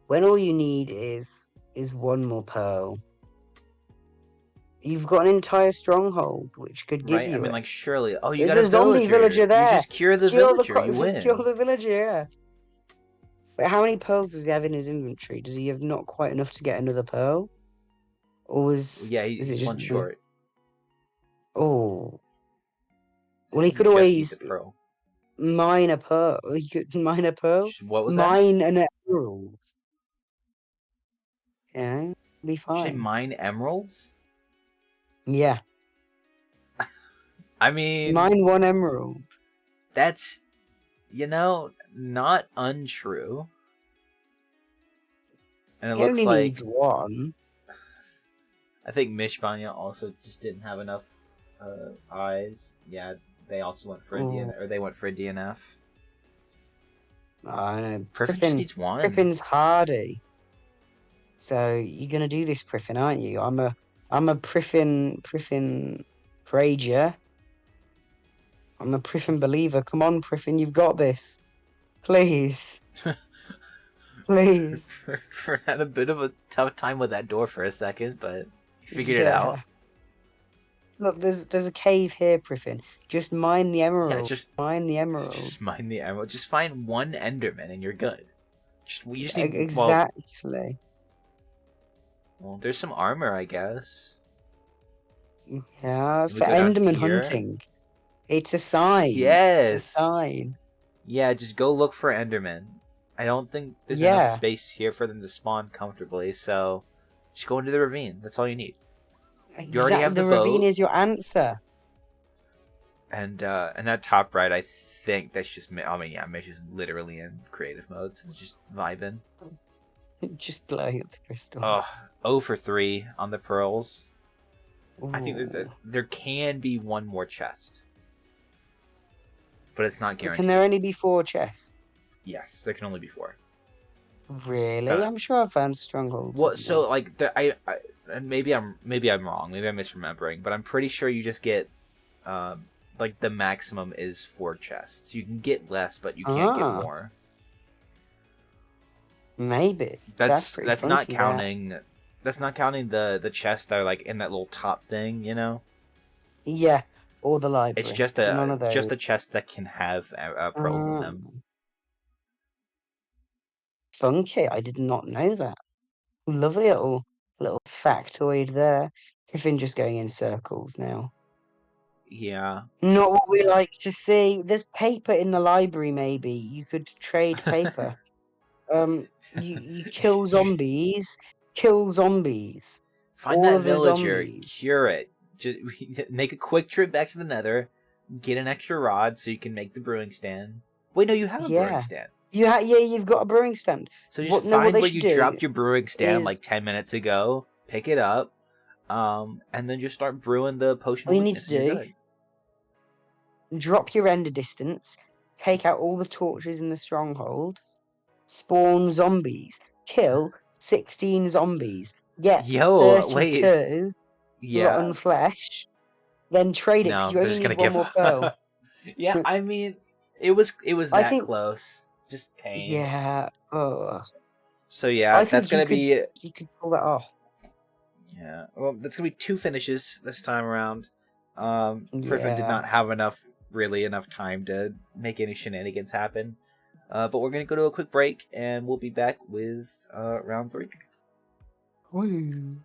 when all you need is one more pearl, you've got an entire stronghold which could give Right? I you mean, it. like, surely. Oh, you There's got a a zombie villager. villager You there. just cure the Kill the villager. You kill win. the villager. Yeah. But how many pearls does he have in his inventory? Does he have not quite enough to get another pearl, or Yeah, is it he's just one the? short. Oh, I well, he think he could just needs a always pearl. mine a pearl. He could mine a pearl, What was that? mine an emerald. Yeah, be You say fine. mine emeralds? Yeah, I mean, mine one emerald. that's, not untrue. And it He looks only needs like one. I think Mishbanya also just didn't have enough eyes. Yeah, they also went for a Oh, DNF, or they went for a DNF. I know. Griffin just needs one. Griffin's hardy. So you're gonna do this, Priffin, aren't you? I'm a Priffin Prager. I'm a Priffin believer. Come on, Priffin, you've got this. Please. Please. Had a bit of a tough time with that door for a second, but he figured it out. Yeah. Look, there's a cave here, Griffin. Just mine the Yeah, emerald. just Mine the just emeralds. mine the emerald. Just find one Enderman and you're good. We just need Exactly. well, there's some armor, I guess. Yeah, Can we for go down Enderman here? hunting. It's a sign. It's a Yes. sign. Yeah, just go look for Enderman. I don't think there's enough Yeah, space here for them to spawn comfortably, so just go into the ravine. That's all you need. You already exactly. have the The ravine boat, is your answer. and that top right, I think that's just. I mean, yeah, Mitch is literally in creative mode, so just vibing. Just blowing up the Ugh, crystals. 0 for 3 on the pearls. I think Ooh. there can be one more chest, but it's not But can there guaranteed. only be 4 chests? Yes, there can only be 4. Really? But I'm sure I've found strongholds what? in there. So like and maybe I'm wrong. Maybe I'm misremembering, but I'm pretty sure you just get like the maximum is 4 chests. You can get less, but you can't get Ah, more. maybe. That's pretty That's not funky, that. counting. That's not counting the chests that are like in that little top thing. You know, Yeah, or the it's library. None of just those. a chest that can have pearls in Ah, them. funky. I did not know that. Lovely little factoid there. Griffin just going in circles now. Yeah. Not what we like to see. There's paper in the library, maybe. You could trade paper. You kill You zombies. Kill zombies. find All that of the villager, zombies. cure it. Just make a quick trip back to the Nether, get an extra rod so you can make the brewing stand. Wait, no, you have a brewing Yeah. stand. Yeah, you've got a brewing stand. So just No, what find they where should you do dropped your brewing stand is like 10 minutes ago, pick it up, and then just start brewing the potion all of you need to weakness, and you're do, good. drop your render distance, take out all the torches in the stronghold, spawn zombies, kill 16 zombies, get Yo, wait, 32 rotten yeah, flesh, then trade it because no, you they're only just need gonna one give more pearl. up. Yeah, I mean, it was I that think, close, just pain. yeah, So yeah, I that's think gonna be you could pull that off. yeah. Well, that's gonna be 2 finishes this time around. Griffin did Yeah. not have enough time to make any shenanigans happen. But we're gonna go to a quick break, and we'll be back with round 3. Woo.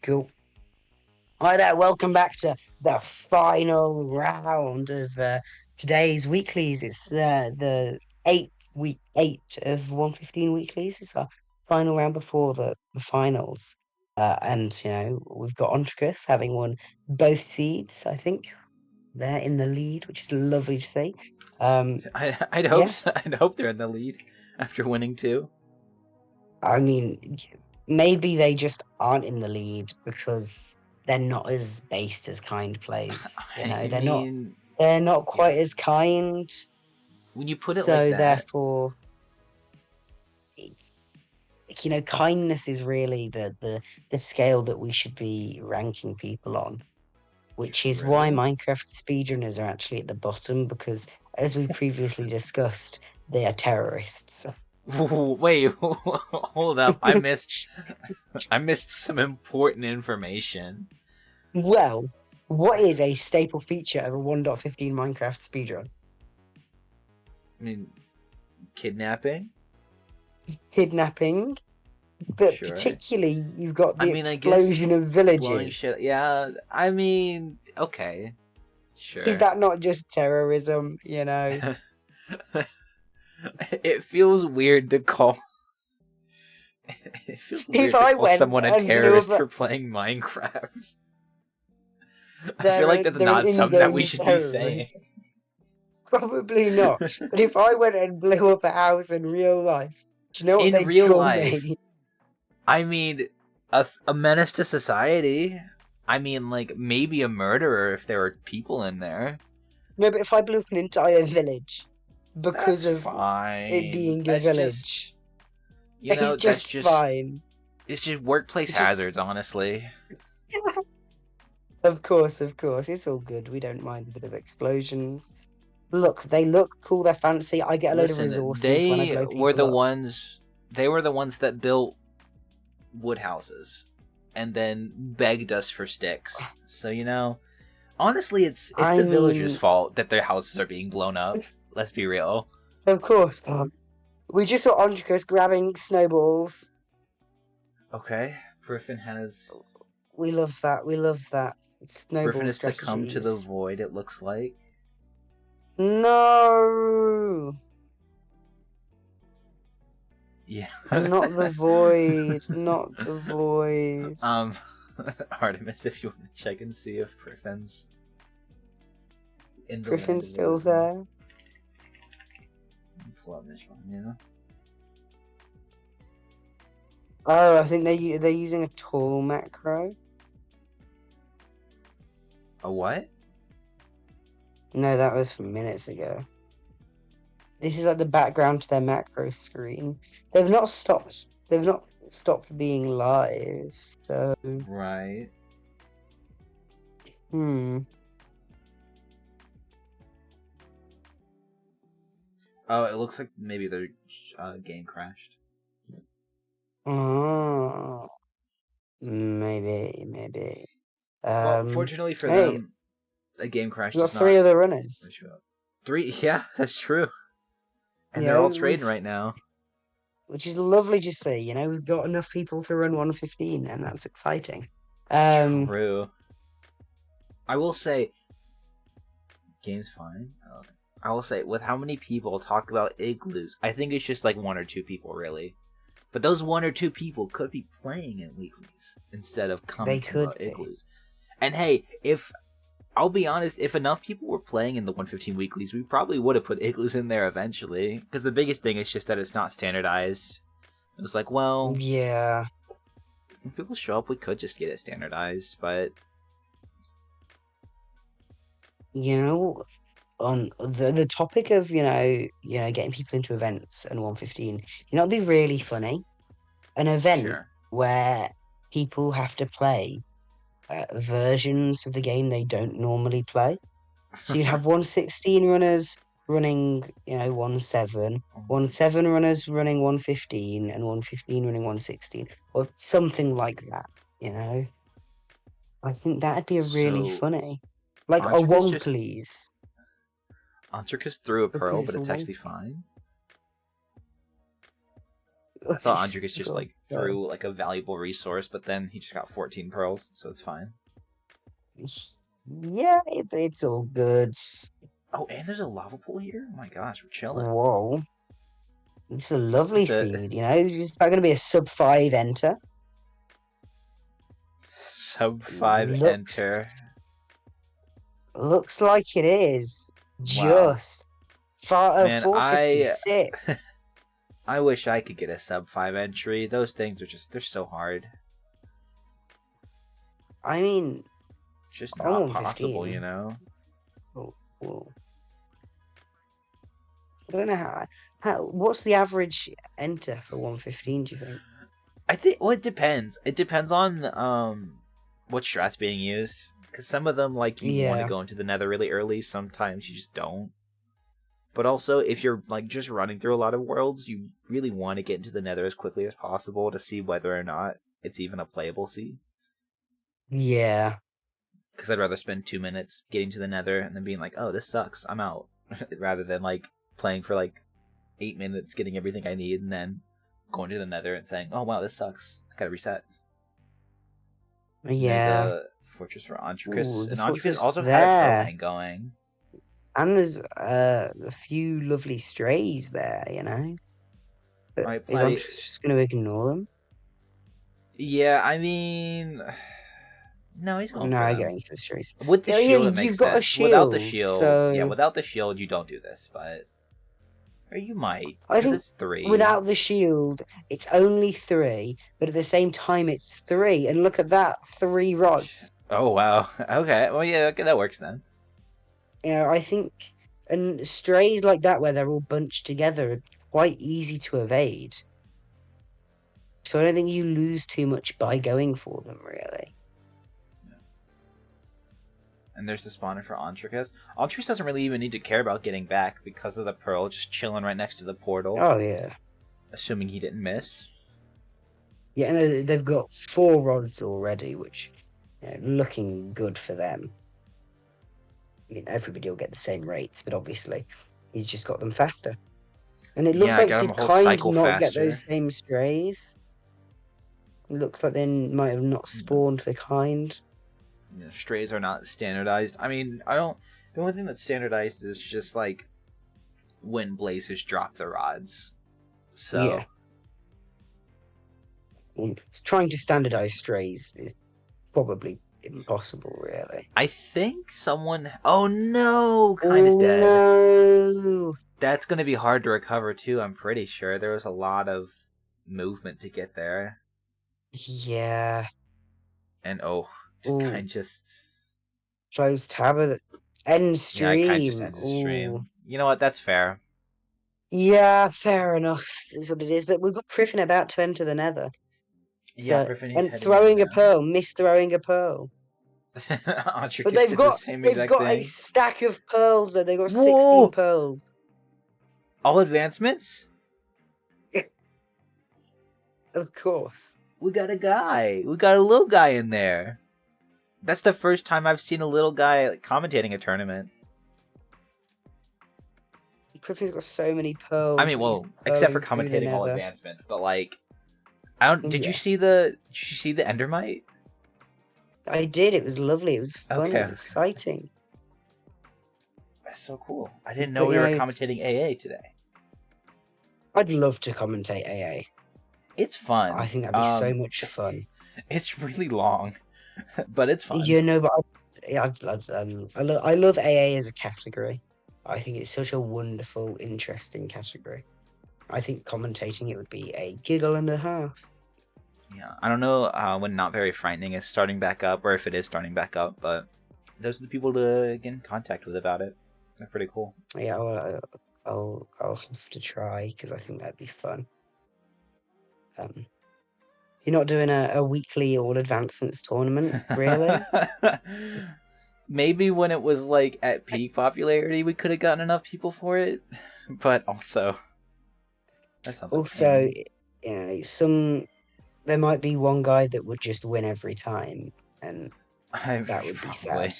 Cool. Hi there, welcome back to the final round of today's weeklies. It's the week eight of 115 weeklies. It's our final round before the finals. And we've got Ontricus having won both seeds. I think they're in the lead, which is lovely to see. I'd hope Yeah, so. I'd hope they're in the lead after winning 2. I mean, maybe they just aren't in the lead because they're not as based as kind plays. I They're not. mean, They're not yeah. quite as kind, When you put it like so that, therefore, it's kindness is really the scale that we should be ranking people on, which is why true. Minecraft speedrunners are actually at the bottom because, as we previously discussed, they are terrorists. Wait, hold up. I missed some important information. Well, what is a staple feature of a 1.15 Minecraft speedrun? I mean, kidnapping? Kidnapping, but Sure. particularly you've got I the mean, I guess explosion of blowing villages. shit. Yeah, I mean, okay. Is Sure. that not just terrorism, It feels weird to call. It feels If weird to I call went someone a and blew terrorist up, for playing Minecraft. I feel like they're that's they're an not something that we in-game should be saying. terrorist. Probably not. But if I went and blew up a house in real life, do you know what In they'd real call life, me? I mean, a menace to society. I mean, like, maybe a murderer if there were people in there. No, but if I blew up an entire village That's because of it fine. being a That's just, village, you it's know, that's just just, fine. it's just workplace It's just, hazards, honestly. of course, it's all good. We don't mind a bit of explosions. Look, they look cool. They're fancy. I get a load of Listen, resources when I blow people up. they were the ones that built wood houses and then begged us for sticks. So, honestly, it's I the villagers' mean, fault that their houses are being blown up. Let's be real. of course. We just saw Andricus grabbing snowballs. Okay, Griffin has We love that. We love that. Griffin Snowball has succumbed to the strategies. void. It looks like. No, Yeah. not the void. Not the void. um, Artemis, if you want to check and see if Griffin's in the land Griffin's of the still living. there. Pull up this one, yeah. Oh, I think they're using a tall macro. A what? No, that was from minutes ago. This is like the background to their macro screen. They've not stopped. They've not stopped being live. So, Right. Oh, it looks like maybe their game crashed. Oh, maybe. Well, fortunately for Hey, them, a game crash we got does three not other runners. show up. 3, yeah, that's true. And they're Yeah, all trading right now. which is lovely to see. We've got enough people to run 115, and that's exciting. True. I will say, game's fine. I will say, with how many people talk about igloos, I think it's just like one or two people really. But those one or two people could be playing in weeklies instead of They commenting could about be. igloos. And hey, if I'll be honest, if enough people were playing in the 115 weeklies, we probably would have put igloos in there eventually. Because the biggest thing is just that it's not standardized. It was like, well, Yeah, if people show up, we could just get it standardized. But you know, on the topic of getting people into events and 115, it'd be really funny. An event sure. where people have to play versions of the game they don't normally play. So you'd have 116 runners running, 1-7, 1-7 runners running 115, and 115 running 116, or something like that, you know? I think that'd be a really So, funny. Like a Antricus one, just please. Antricus threw a Because pearl, it's but a it's one. actually fine. I thought Antricus just like God. threw like a valuable resource, but then he just got 14 pearls, so it's fine. Yeah, it's all good. Oh, and there's a lava pool here. Oh my gosh, we're chilling. Whoa. It's a lovely It's a seed, It's not going to be a sub-5 enter. sub 5 Looks enter. looks like it is. Wow, Just man, I 456. I wish I could get a sub 5 entry. Those things are just they're so hard. I mean, Just on not possible, 115. Oh, whoa. I don't know what's the average enter for 115, do you think? I think well, it depends. It depends on what strat's being used. Because some of them like you want to Yeah. go into the Nether really early. Sometimes you just don't. But also, if you're like just running through a lot of worlds, you really want to get into the Nether as quickly as possible to see whether or not it's even a playable seed. Yeah. Because I'd rather spend 2 minutes getting to the Nether and then being like, "Oh, this sucks, I'm out," rather than like playing for like 8 minutes, getting everything I need, and then going to the Nether and saying, "Oh wow, this sucks. I gotta reset." And there's Yeah. a fortress for Ooh, Antricus, the and Antricus fortress also had a pearl there. line going. And there's a few lovely strays there. All But right, is I'm Platy. just going to ignore them? Yeah, I mean, no, he's going for No, them. going for the strays. With the Yeah, yeah, shield, it makes you've got a sense. Without the shield, shield, yeah, so without the shield, you don't do this. But or you might, I because think it's 3. without the shield, it's only 3, but at the same time, it's 3. And look at that, 3 rods. Oh wow. Okay. Well, yeah. Okay, that works then. I think, and strays like that where they're all bunched together are quite easy to evade. So I don't think you lose too much by going for them, really. And there's the spawner for Antricus. Antricus doesn't really even need to care about getting back because of the pearl just chilling right next to the portal, Oh, yeah. assuming he didn't miss. Yeah, and they've got 4 rods already, which, looking good for them. I mean, everybody will get the same rates, but obviously he's just got them faster. And it looks Yeah, I like got him a did whole Kind cycle not get those faster. same strays? It looks like they might have not No. spawned for Kind. Strays are not standardized. I mean, I don't. The only thing that's standardized is just like when Blazers drop the rods. Yeah. So Trying to standardize strays is probably impossible, really. I think someone. Oh no, kind is Oh dead. no! That's gonna be hard to recover too. I'm pretty sure there was a lot of movement to get there, Yeah. and oh, Oh, kind just close tab of the end yeah, kind just stream. ended Oh. stream. You know what? That's fair. Yeah, fair enough, is what it is. But we've got Priffin about to enter the nether. Yeah, So, Griffin and heading there throwing a now. pearl, miss throwing a pearl. But Artricus they've did the got same they've exact got a thing. stack of pearls though. They've got 16 Whoa! pearls. All advancements? Of course. We got a guy. We got a little guy in there. That's the first time I've seen a little guy like, commentating a tournament. Priffin's got so many I pearls mean, that he's well, except for pearling through the commentating all nether. advancements, but like, I don't. Did you Yeah. see the? Did you see the Endermite? I did. It was lovely. It was fun. It Okay, was exciting. that's so cool. I didn't know But we were commentating AA today. I'd love to commentate AA. It's I fun. think that'd be so much fun. It's really long, but it's fun. But I love AA as a category. I think it's such a wonderful, interesting category. I think commentating it would be a giggle and a half. Yeah, I don't know when Not Very Frightening is starting back up, or if it is starting back up, but those are the people to get in contact with about it. They're pretty cool. Yeah, I'll have to try because I think that'd be fun. You're not doing a weekly all advancements tournament, really? Maybe when it was like at peak popularity, we could have gotten enough people for it, but also that sounds like Also, pain. there might be one guy that would just win every time, and that would be Probably sad.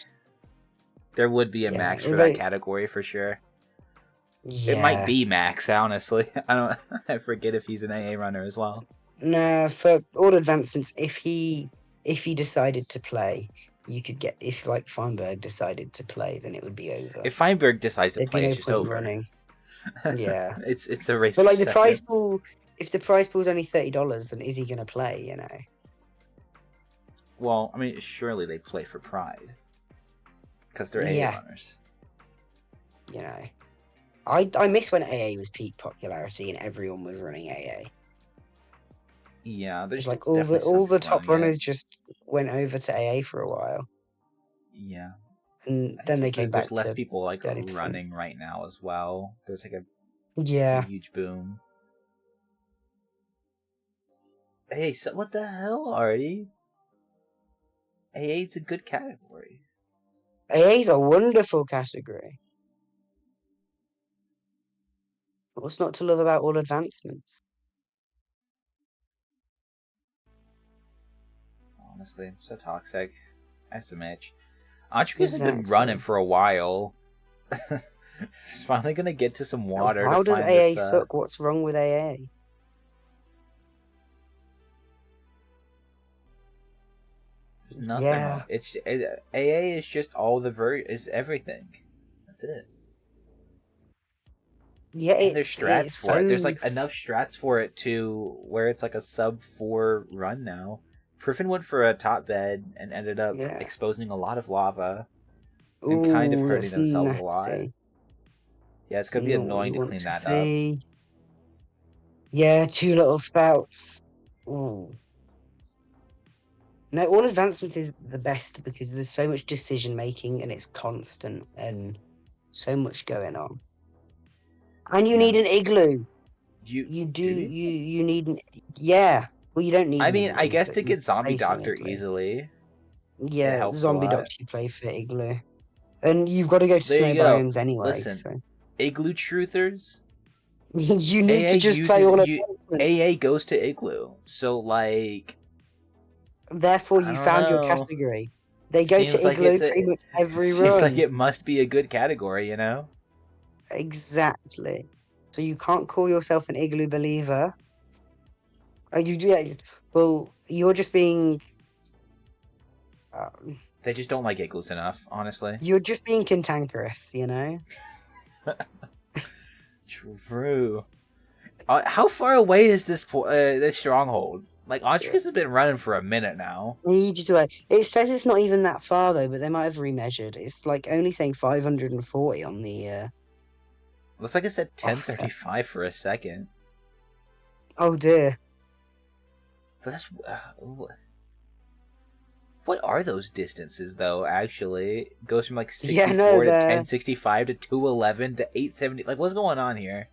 there would be a Yeah, max for that category for sure. It might yeah. be Max, honestly. I don't. I forget if he's an AA runner as well. No, for all advancements, if he decided to play, you could get if like Feinberg decided to play, then it would be over. If Feinberg decides to There'd be play, no it's just point in over. running. Yeah, it's a race but for like the prize second. pool, if the prize pool's only $30, then is he gonna play? Well, I mean, surely they play for pride because they're AA Yeah, runners. I miss when AA was peak popularity and everyone was running AA. Yeah, there's It's like definitely some all the people top running it. runners just went over to AA for a while, Yeah, and I think then they came there's back less to people like 30%. running right now as well. There's like a Yeah, huge boom. Hey, so what the hell, Artie? AA's a good category. AA's a wonderful category. What's not to love about all advancements? Honestly, so toxic. SMH. Antricus has been running Exactly. for a while. He's finally gonna get to some water to How does find this. AA suck? What's wrong with AA? There's nothing wrong. Yeah, AA is just all the is everything. That's it. yeah, And there's strats it's for it. There's so like enough strats for it to where it's like a sub 4 run now. Priffin went for a top bed and ended up yeah. exposing a lot of lava and kind of Ooh, hurting that's themselves a lot. nasty. Yeah, it's It's gonna be not what annoying you to want clean to that up. see. Yeah, two little spouts. Ooh. No, all advancement is the best because there's so much decision making and it's constant and so much going on. And you Yeah. need an igloo. Do you? You need an yeah. Well, you don't need I an mean, I igloo, guess but to you get Zombie play for an Doctor igloo. easily, it Yeah, helps a zombie lot. doctor you play for igloo, and you've got to go to There snow you go. biomes anyway. Listen, So Igloo Truthers. you need AA to just play uses all you. advancement. AA goes to Igloo, so like Therefore, I you don't found your know. category. They go Seems to like igloo pretty much every seems like run. it must be a good category, you know? Exactly. So you can't call yourself an igloo believer. Yeah. Well, you're just being. Um, They just don't like igloos enough, honestly. you're just being cantankerous. True. How far away is this stronghold? Like Yeah. Antricus has been running for a minute now. Need you to. It says it's not even that far though, but they might have remeasured. It's like only saying 540 on the Looks like it said offset. 1035 for a second. Oh dear. But that's what are those distances though? Actually, it goes from like Yeah, no, 64 to they're 1065 to 211 to 870. Like what's going on here?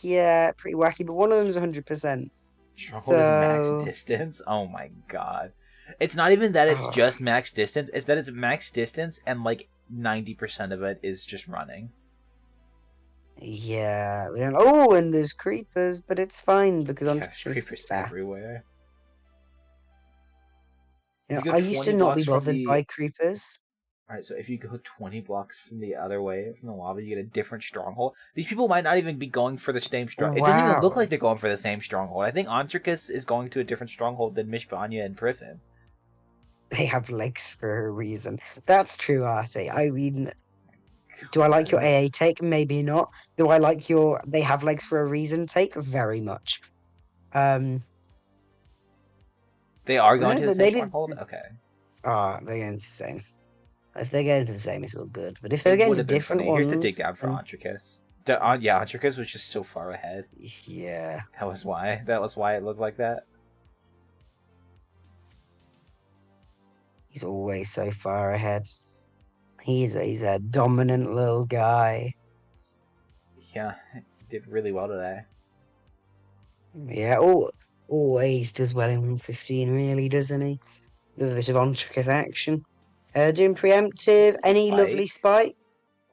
yeah, pretty wacky, but one of them is 100%. Stronghold is max So, distance. Oh my god! It's not even that it's oh, just max distance. It's that it's max distance and like 90% of it is just running. yeah. Oh, and there's creepers, but it's fine because Yeah, there's Ontrix is creepers fast. everywhere. If you go I used 20 to not be blocks from bothered the by creepers. Alright, so if you go 20 blocks from the other way, from the lava, you get a different stronghold. These people might not even be going for the same strong. It doesn't even look Wow. like they're going for the same stronghold. I think Antricus is going to a different stronghold than Mishbanya and Priffin. They have legs for a reason. That's true, Artie. I mean, do I like your AA take? Maybe not. Do I like your they have legs for a reason take? Very much. They are going No, to the but same maybe stronghold? Okay. they're going to the same. If they're going to the same, it's all good. But if they're It going would to have been different funny. Here's the dig ones, down for then Ontricus. Yeah, Ontricus was just so far ahead. yeah, That was why. That was why it looked like that. he's always so far ahead. He's a dominant little guy. Yeah, did really well today. Yeah, always does well in 115, really, doesn't he? With a bit of Ontricus action. Doing preemptive. Any lovely spike?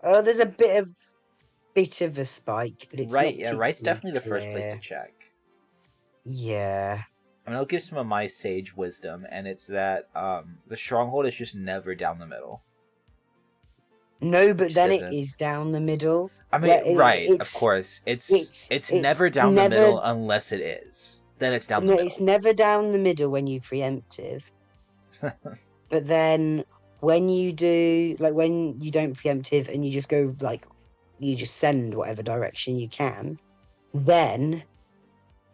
Oh, there's a bit of a spike, but it's Right, not yeah, right's particularly definitely the first place to clear. check. Yeah. I mean, I'll give some of my sage wisdom, and it's that the stronghold is just never down the middle. No, but Just then it isn't. is down the middle. I mean, right, of course. It's never down the never middle unless it is. Then it's down the no, middle. it's never down the middle when you preemptive. But then when you do when you don't preemptive and you just go you just send whatever direction you can, then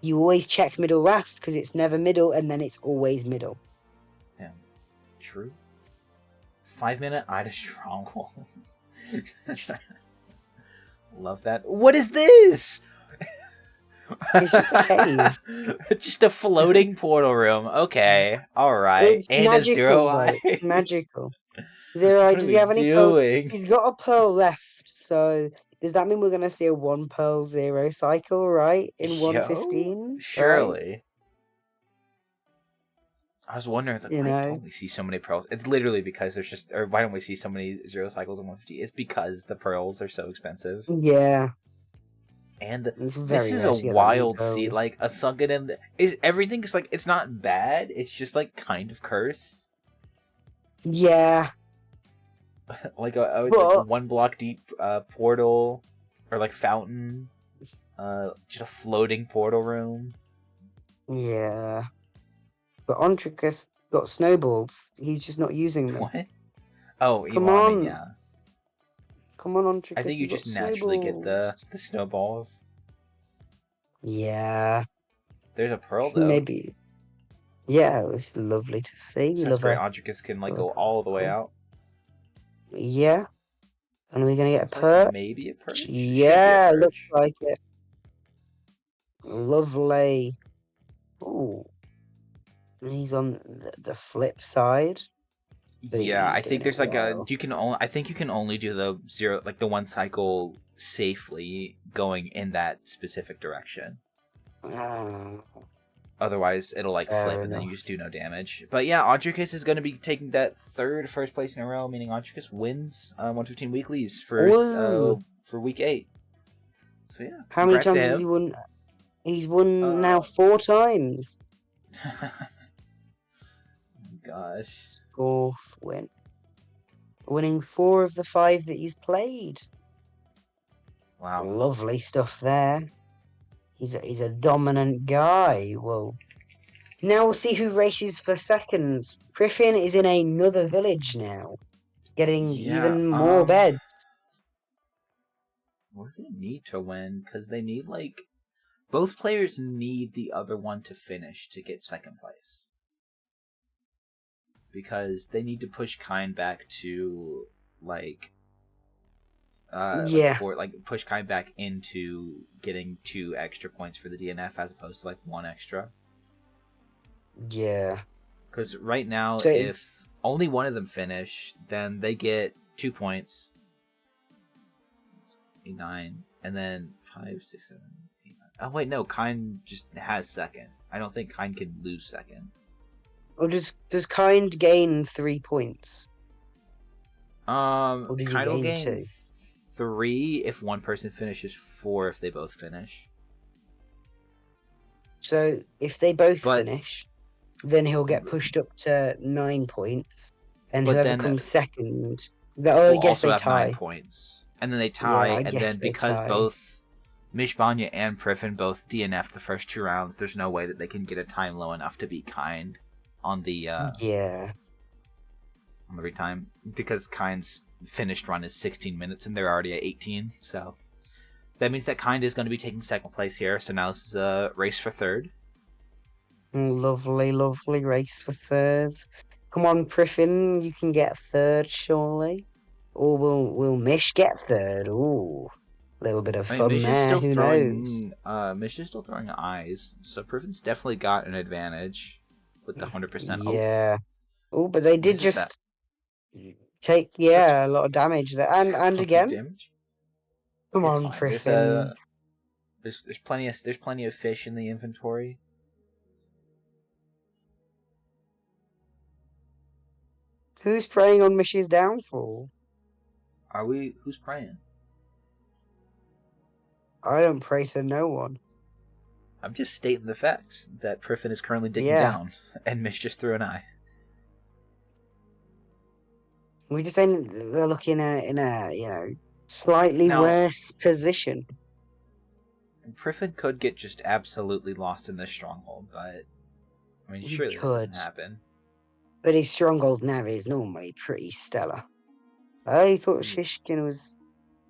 you always check middle last because it's never middle and then it's always middle. Yeah, true. 5-minute Ida Stronghold. Love that. What is this? It's just a cave. Just a floating portal room. Okay, all right. It's And a magical, zero though. eye. It's magical. Zero Eye, What are does he we have any pearls? doing? He's got a pearl left, so does that mean we're going to see a 1 pearl 0 cycle, right? In Yo, 115, right? surely. I was wondering, like, You why know? don't we see so many pearls? It's literally because there's just, or why don't we see so many zero cycles in 150? It's because the pearls are so expensive. Yeah. And It's this very is rare a to get that many wild seed. pearls. Like, a sunken in. Is everything just like, it's not bad, it's just like kind of cursed. Yeah. Like a But, 1 block deep portal, or like fountain. Just a floating portal room. yeah. But Ontricus got snowballs. He's just not using them. What? Oh, Come well, I mean, on. yeah. Come on, I think Ontricus, you you got just naturally get snowballs. the snowballs. Yeah. There's a pearl though. Maybe. Yeah, it was lovely to see. We So that's love great. a Ontricus can like love go a all the way pearl. out. Yeah. And we're gonna get a Looks like perch. maybe a perch. Should be a Yeah, looks perch. like it. Lovely. Ooh. And he's on the flip side. Yeah, He's I think doing it there's like a well. you can only I think you can only do the zero like the 1 cycle safely going in that specific direction. Ah, Otherwise, it'll like fair flip and then enough. you just do no damage. But yeah, Ontricus is going to be taking that first place in a row, meaning Ontricus wins 115 weeklies Ooh. for week 8. So yeah, How many congrats to times has he him. won? He's won now Uh, 4 times. gosh, 4th win. Winning 4 of the 5 that he's played. wow. Lovely stuff there. He's a dominant guy. Well, now we'll see who races for second. Griffin is in another village now, getting Yeah, even more beds. what do they need to win? Because they need like both players need the other one to finish to get second place. Because they need to push Kine back to Yeah, push Kine back into getting 2 extra points for the DNF as opposed to like 1 extra. yeah. Because right now, So it's if only one of them finish, then they get 2 points. 8, 9, and then 5, 6, 7, 8, 9. Oh wait, no, Kine just has second. I don't think Kine can lose second. or does Kind gain 3 points? Or does he Kine will gain gain 2? 3 if one person finishes, 4 if they both finish. So if they both But finish, then he'll get pushed up to 9 points, and but whoever then comes second, I will guess also they have 9 tie. points, and then they Yeah, tie, I and guess then they because tie. both Mishbanya and Priffin both DNF the first 2 rounds, there's no way that they can get a time low enough to be kind on the Yeah. every time, because Kind's finished run is 16 minutes and they're already at 18. So that means that Kind is going to be taking second place here. So now this is a race for third. Lovely, lovely race for third. Come on, Priffin, you can get third, surely. Or will Mish get third? Ooh, a little bit of I mean, fun there. Who knows? Mish is still throwing eyes, so Priffin's definitely got an advantage with the 100%. Oh, Yeah. Oh, but they did misses that. just take That's a lot of damage there, and a lot of again. damage. Come It's on, fine. Priffin. There's plenty of fish in the inventory. Who's preying on Mish's downfall? Are we? Who's praying? I don't pray to no one. I'm just stating the facts that Priffin is currently digging Yeah. down, and Mish just threw an eye. We just saying they're looking in a slightly Now, worse position. Priffin could get just absolutely lost in this stronghold, but I mean, He surely that could, doesn't happen. but his stronghold nav is normally pretty stellar. I thought Shishkin was.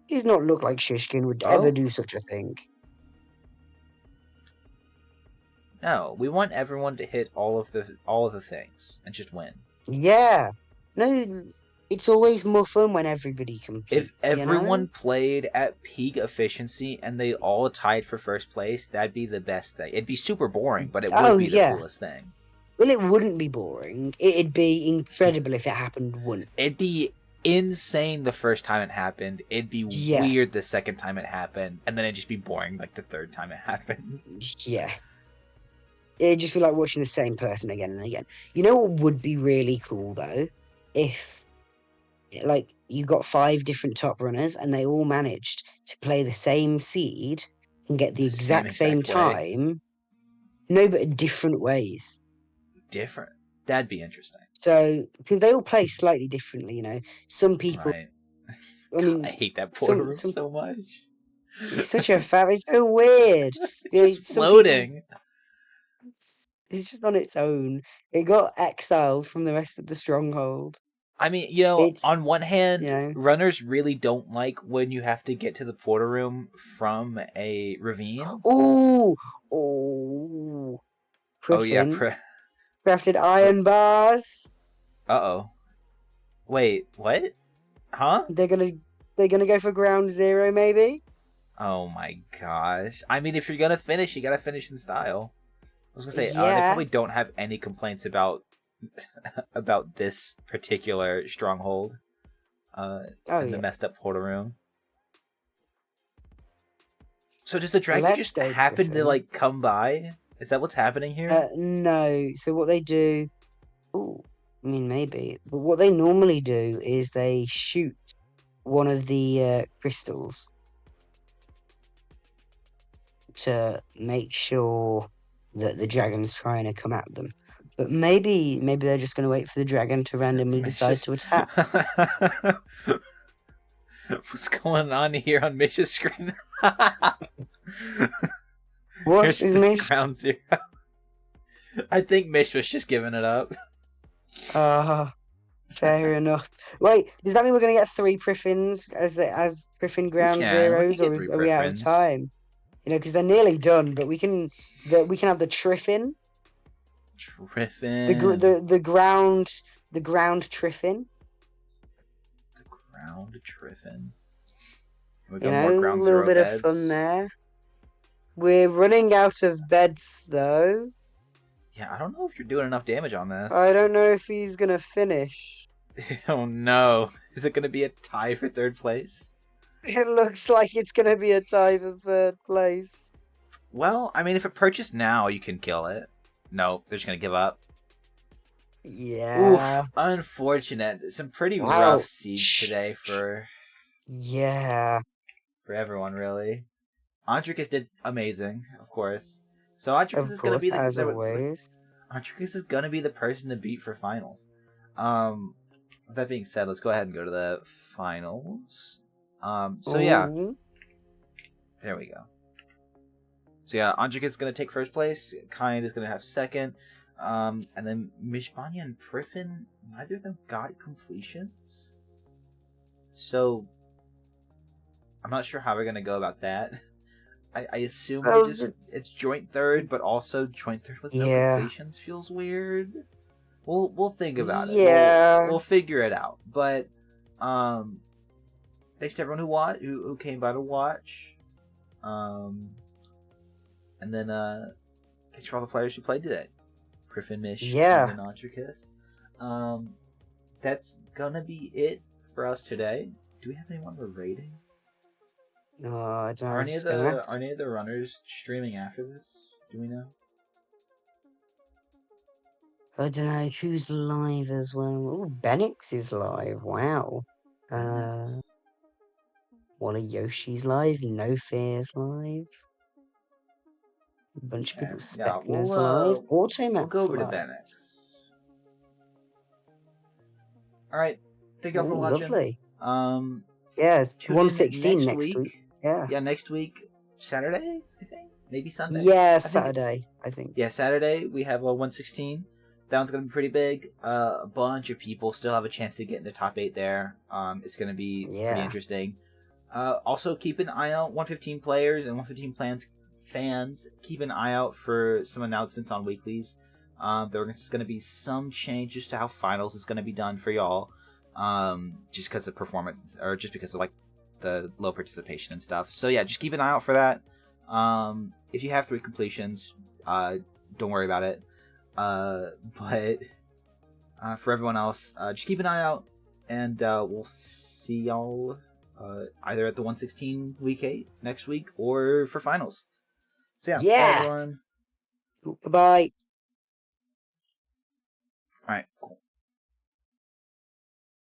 He does not look like Shishkin would ever Oh do such a thing. no, we want everyone to hit all of the things and just win. Yeah. No, it's always more fun when everybody If competes, you know? everyone played at peak efficiency and they all tied for first place, that'd be the best thing. It'd be super boring, but it would Oh, be the yeah. coolest thing. Well, it wouldn't be boring. It'd be incredible if it happened once. It'd be insane the first time it happened. It'd be Yeah. weird the second time it happened, and then it'd just be boring like the third time it happened. Yeah. It'd just be like watching the same person again and again. You know what would be really cool, though? If, like, you got 5 different top runners and they all managed to play the same seed and get the The same exact same exact way. time. No, but different ways. Different. That'd be interesting. So, because they all play slightly differently, you know. Some people, Right. I God, I mean, hate that portal room some. so much. It's such a it's so weird. It's You know, just some people. floating. It's just on its own. It got exiled from the rest of the stronghold. I mean, It's on one you hand, know. runners really don't like when you have to get to the portal room from a ravine. Ooh, oh, Oh yeah, Griffin crafted iron wait. bars. Uh-oh. Wait, what? Huh? They're gonna go for ground zero, maybe. Oh my gosh. I mean, if you're gonna finish, you gotta finish in style. I was gonna say, they Yeah. probably don't have any complaints about about this particular stronghold. Oh And the yeah. messed up portal room. So does the dragon Let's just go, happen to Griffin. like come by? Is that what's happening here? No. So what they do? Ooh, I mean maybe, but what they normally do is they shoot one of the crystals to make sure that the dragon's trying to come at them. But maybe they're just going to wait for the dragon to randomly decide Mish's... to attack. What's going on here on Mish's screen? What Here's is the Mish? ground zero. I think Mish was just giving it up. Fair enough. Wait, does that mean we're going to get 3 Priffins as Priffin We ground can zeros, get or three are we out of Griffins. time? You know, because they're nearly done, but we can have the Triffin, Triffin. the ground Triffin. The ground Triffin. We You got more know, a ground little zero bit of fun beds. there. We're running out of beds, though. Yeah, I don't know if you're doing enough damage on I this. don't know if he's gonna finish. Oh no. Is it going to be a tie for third place? It looks like it's gonna be a tie for third place. Well, I mean, if it purchased now, you can kill it. No, they're just going to give up. Yeah. Oof, unfortunate. Some pretty rough seeds Ouch. today for Yeah. everyone, really. Andricus did amazing, of course. So Andricus Of is gonna course, be as the always. Andricus is gonna be the person to beat for finals. With that being said, let's go ahead and go to the finals. So yeah, Ooh. there we go. So yeah, Andricus is gonna take first place. Kind is gonna have second. And then Mishbanya and Priffin, neither of them got completions. So I'm not sure how we're gonna go about that. I assume Well, it's joint third, but also joint third with no yeah, completions feels weird. We'll think about it. yeah, We'll figure it out. But thanks to everyone who came by to watch. And then thanks for all the players who played today. Griffin, Mish, and yeah. Anontricus. That's gonna be it for us today. Do we have anyone we're rating? I don't know. I Are was any of just gonna the ask. runners streaming after this? Do we know? I don't know who's live as well. Oh, Benix is live. Wow. Benix. One of Yoshi's live. No Fear's live. A bunch of Okay. people. Yeah, Specna's live. we'll go Automap's over to live. Benix. All right. Thank y'all Oh, for watching. lovely. Yeah, Tune in 116 next next week. week. Yeah. Yeah, next week, Saturday, I think. Maybe Sunday. Yeah, I think. Saturday, I think. Yeah, Saturday we have a 116. That one's gonna be pretty big. A bunch of people still have a chance to get in the top 8 there. It's gonna be pretty Yeah. interesting. Also, keep an eye out, 115 players and 115 plans fans. Keep an eye out for some announcements on weeklies. There's going to be some changes to how finals is going to be done for y'all. Just because of performance, or just because of like the low participation and stuff. So yeah, just keep an eye out for that. If you have 3 completions, don't worry about it. But for everyone else, just keep an eye out, and we'll see y'all either at the 116 week 8 next week or for finals. So yeah, bye Yeah. everyone. Bye-bye. All right, cool.